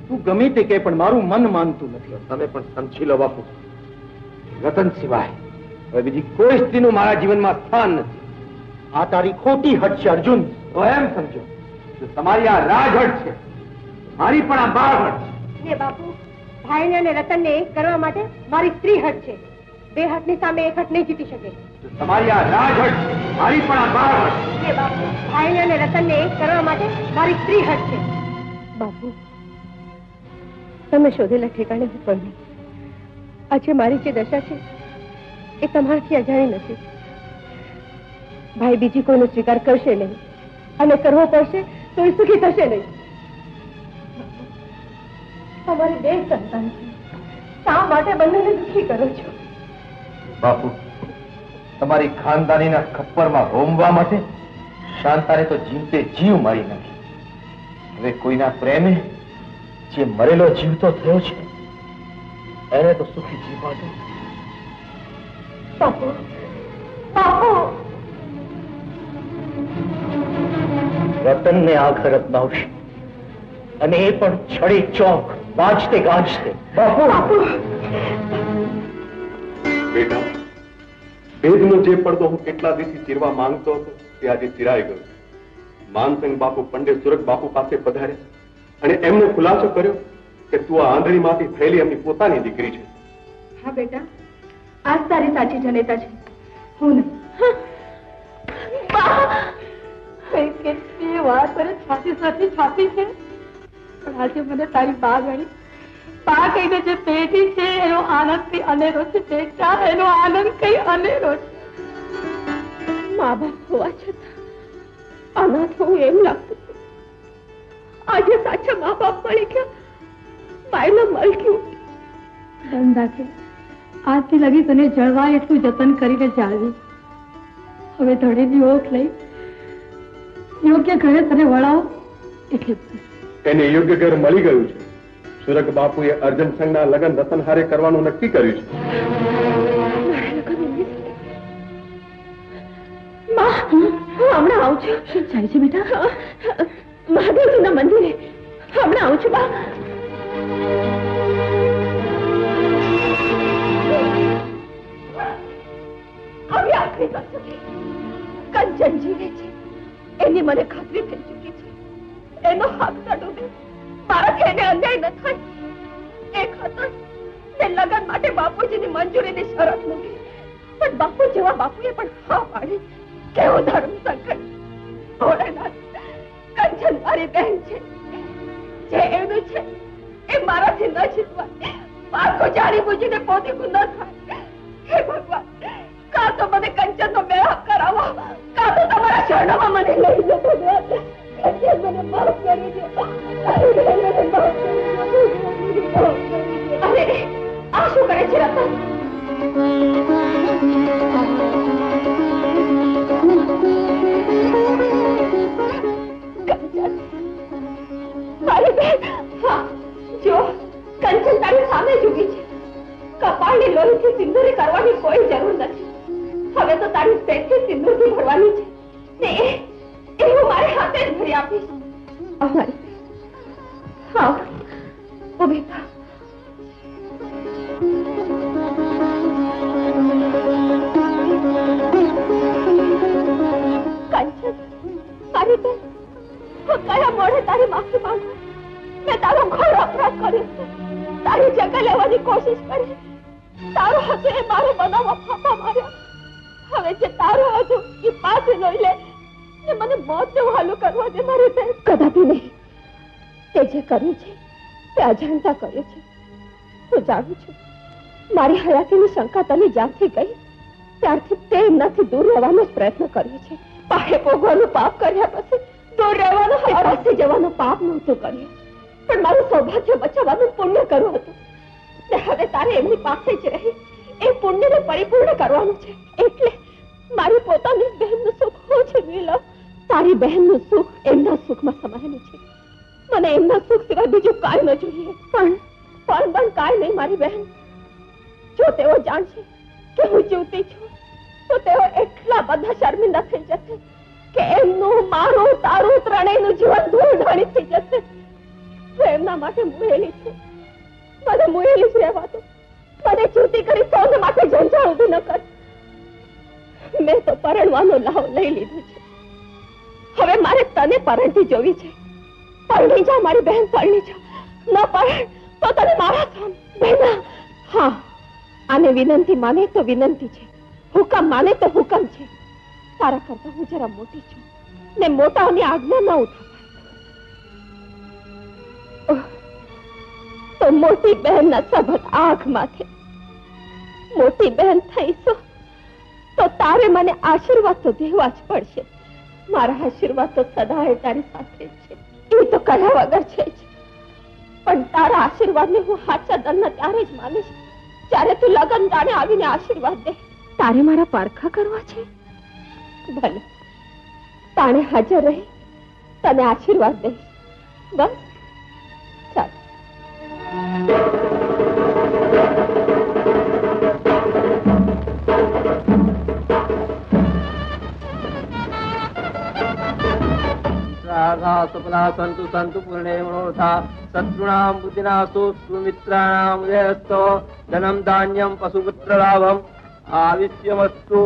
તું ગમે તે કે પણ મારું મન માનતું નથી. તમે પણ સમજી લો બાપુ, રતન સિવાય હવે બીજી કોઈ સ્ત્રીનું મારા જીવનમાં સ્થાન નથી. આ તારી ખોટી હટ છે અર્જુન. તો એમ સમજો કે તમારી આ રાજહટ છે, મારી પણ આ બાળહટ છે. ને બાપુ, ભાઈને અને રતનને એક કરવા માટે મારી સ્ત્રી હટ છે. બે હટની સામે એક હટ નહીં જીતી શકે. તમારી આ રાજહટ છે, મારી પણ આ બાળહટ. ને બાપુ, ભાઈને અને રતનને એક કરવા માટે મારી સ્ત્રી હટ છે. બાપુ, તમે શોધેલા ઠેકાણે હું પણ નહીં. આજે મારી જે દશા છે એ તમારાથી અજાણી નથી. ભાઈ બીજી કોઈનો સ્વીકાર કરશે નહીં અને કરવો પડશે તો એ સુખી થશે નહીં. તમારી બે સંતાન છે, શા માટે બંનેને દુઃખી કરો છો? બાપુ, તમારી ખાનદાનીના ખપ્પરમાં હોમવા માટે શાંતાને તો જીવતે જીવ મારી નાખી. હવે કોઈના પ્રેમે જે મરેલો જીવતો થયો છે એને તો સુખી જીવવા દો. બાપુ, બાપુ, રતનને આ ઘર અપનાવશે અને એ પણ છડી ચોક વાંચતે ગાંચતે. બાપુ, બેટા, ભેદનો જે પડદો હું કેટલા દિવસથી ચીરવા માંગતો હતો તે આજે ચીરાઈ ગયો. માનસિંહ બાપુ પંડિત સુરત બાપુ પાસે પધાર્યા અને એમણે ખુલાસો કર્યો કે તું આ આંધળીમાંથી થયેલી એમની પોતાની દીકરી છે. હા બેટા, આજ તારી સાચી જનેતા છે, હું નહીં. કેટલી વાર તને છાતી સાથે છાતી છે, પણ આજે મને તારી બા ગણી. બા કહીને જે પેટી છે એનો આનંદ કઈ અનેરો છે બેટા, એનો આનંદ કઈ અનેરો છે. મા બાપ હોવા છતાં અનાથ હોવું એમ લાગતું. આજે સાચા મા બાપ મળી ગયા, બાયલા મલક્યું. બંધ રાખે, આજથી લગી તને જળવાય એટલું જતન કરીને જાળવી. હવે ધડેની ઓળખ લઈ યોગ્ય ઘરે તને વળાવો એટલે એને યોગ્ય ઘર મળી ગયું છે. સુરગ બાપુએ અર્જુન સંઘના લગ્ન રતન હારે કરવાનું નક્કી કર્યું છે. હમણાં આવું છું. શું ચાલે છે બેટા? મહાદેવજીના મંદિરે હમણાં આવું છું બા. હવે આખરી વાત કંચન જીવે છે એની મને ખાતરી થઈ ચૂકી છે. એનો હાથ ના ડૂબે, મારાથી એને અન્યાય ન થાય એ ખાતર તે લગ્ન માટે બાપુજીની મંજૂરીની શરત મૂકી. પણ બાપુ જેવા બાપુએ પણ હા પાડી. કેવો ધર્મ સંકટ! ભોળેનાથ, કંચન મારી બહેન છે, જે એનું છે એ મારાથી ન જીતવાય. પારકો જાણી બુજીને પોતીકું ન થાય. હે ભગવાન, કાં તો મને કંચનનો મેળાપ કરાવો, કાં તો તમારા શરણોમાં મને લઈ જતો. કંચન મને માફ કરી દો. અરે આ શું કરે છે રતન? જો કંચન તારી સામે જ ઊભી છે. કપાળની લોહીથી સિંદૂરી કરવાની કોઈ જરૂર નથી. હવે તો તારી પેટથી સિંદૂરથી ભરવાની છે. કરી આપીશ. અમારી હા ઉભી થા. કંચન મારી બેન, હું કયા મોડે તારી માફી માંગુ. મેં તારો ઘોર અપરાધ કર્યો છે. તારી જગ્યા લેવાની કોશિશ કરી. તારો હતો એ મારો બનાવવા ફાંફા માર્યા. હવે જે તારો હતો એ પાછું લઈ લે ને મને મોતને વાલું કરવા દે મારી બેન. કદાપી નહીં. તે જે કર્યું છે તે અજાણતા કર્યું છે. હું જાણું છું મારી હયાતીની શંકા તને જ્યારથી ગઈ ત્યારથી તે એમનાથી દૂર રહેવાનો જ પ્રયત્ન કર્યો છે. પાહે ભોગવાનું પાપ કર્યા પછી દૂર રહેવાનો પાસે જવાનો પાપ નહોતું કર્યું, પણ મારું સૌભાગ્ય બચાવવાનું પુણ્ય કરવું હતું. ને હવે તારે એમની પાસે જ રહી એ પુણ્યને પરિપૂર્ણ કરવાનું છે. એટલે મારી પોતાની બહેનનું સુખ હું છીનવી લઉં. તારી બહેનનું સુખ એમના સુખમાં સમાયેલું છે. મને એમના સુખ સિવાય બીજું કાંઈ ન જોઈએ. પણ કાંઈ નહીં મારી બહેન. જો તેઓ જાણશે કે હું જીવતી છું તો તેઓ એટલા બધા શર્મિંદા થઈ જશે કે એમનું મારું તારું ત્રણેયનું જીવન ધૂળધાણી થઈ જશે. હું એમના માટે મુયેલી છું. મને મુયેલી જ રહેવા દો. મને જીવતી કરી સૌને માટે જંજાળ ઊભી ન કર. મેં તો પરણવાનો લાવ લઈ લીધું છે. હવે મારે તને પરણતી જોવી છે. પરણી જા મારી બહેન, પરણી જા. ન પરણ તો તને મારા સામે બહેના. હા, આને વિનંતી માને તો વિનંતી છે, હુકમ માને તો હુકમ છે. તારા કરતા હું જરા મોટી છું ને મોટાઓની આજ્ઞા ન ઉઠાવાય. તો મોટી બહેનના સબત આંખ માથે મોટી બહેન થઈશું તો તારે મને આશીર્વાદ તો દેવા જ પડશે. મારા આશીર્વાદ તો સદાય તારી સાથે છે. એ તો કર્યા વગર છે જ. પણ તારા આશીર્વાદને હું સાચા દલના ત્યારે જ માનીશ જ્યારે તું લગન ગાને આવીને આશીર્વાદ દે. તારે મારા પારખા કરવા છે? ભલે, તાણે હાજર રહી તને આશીર્વાદ દઈશ. બસ ચાલ. સપના સંતુ સંતુ પૂર્ણે મનોરથા શત્રુણામ બુદ્ધિનાશો સુમિત્રાણામ જયસ્તો ધનમ ધાન્યમ પશુપુત્ર લાભમ આવિષ્યમસ્તુ.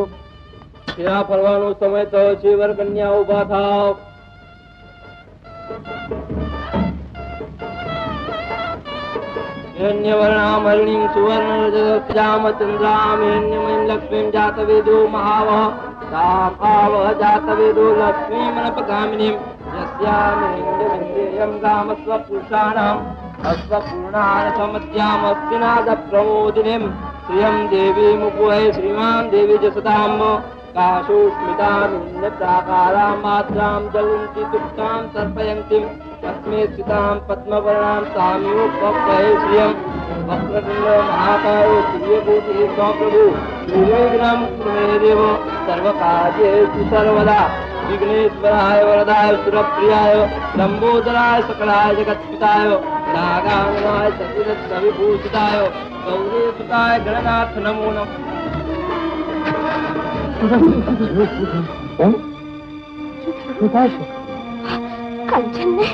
ફેરા ફરવાનો સમય થયો છે. વર કન્યા ઉભા થાવ. હિરણ્યવર્ણામ હરિણીમ સુવર્ણરજસ્યામ ચંદ્રામ હિરણ્યમયીમ લક્ષ્મીમ જાતવેદો મહાવહ તામ આવહ જાતવેદો લક્ષ્મીમનપગામિનીમ યસ્યામ હિરણ્યમિન્દ્રિયમ ગામસ્વ પુરુષાણામ અસ્વપૂર્ણાન સમદ્યામ અસ્તિનાદ પ્રમોદિનીમ શ્રિયમ દેવી મુકુહે શ્રીમાન દેવી જસદામ કાશોસ્મિતામ ઇન્દ્રપ્રાકારામ માત્રામ જલંતિ દુઃખામ તર્પયંતિમ તસ્મે સ્થિતામ પદ્મવર્ણામ સામ્યોપપ્રહે શ્રિયમ વક્રતુંડ મહાકાયો સૂર્યકોટિ સ્વપ્રભુ નિર્વિઘ્નમ કુરુ દેવ સર્વકાર્યેષુ સર્વદા. વિઘ્નેશ્વરાય વરદાય સુરપ્રિયાય લંબોદરાય સકલાય જગત્પિતાય નાગાંગનાય સચિદત્ત વિભૂષિતાય ગૌરીસુતાય ગણનાથ નમો નમઃ. કંચનને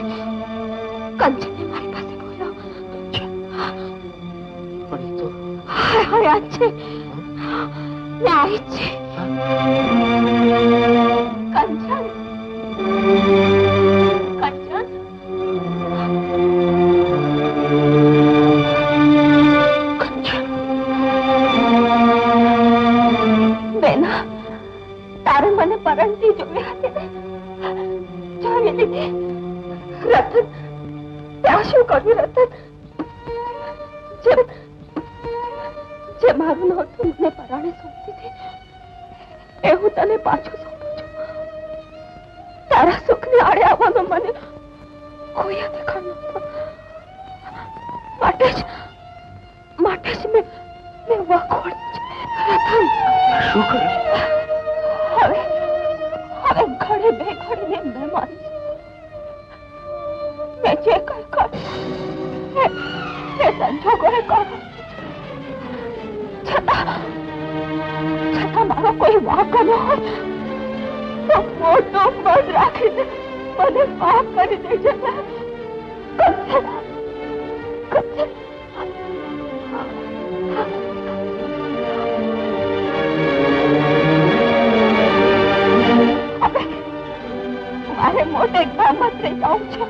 મારી પાસે બોલાવો. હયાત છે ને આવી જ છે. કંચન, કંચન, બેના, તારે મને પરણતી જોઈ હતી. જોઈ લીધી. રતન, ત્યાં શું કર્યું રતન? જે મારું નહોતું મને પરાણે સોંપી હતી એ હું તને પાછું સોંપું છું. તારા સુખને આડે આવવાનો મને કોઈ અધિકાર નહોતો. માટે જ મેં વખોડી છે. રતન, શું કર્યું? હવે ઘડે બે ઘડીને મેં મારી મેં જે કઈ કર્યું એ સંજોગોએ કર્યું. છતાં મારો કોઈ વાંકો ન હોય તો મોટો પદ રાખીને મને માફ કરી દેજે મારે મોટે ગામમાં જઈ જાઉં છું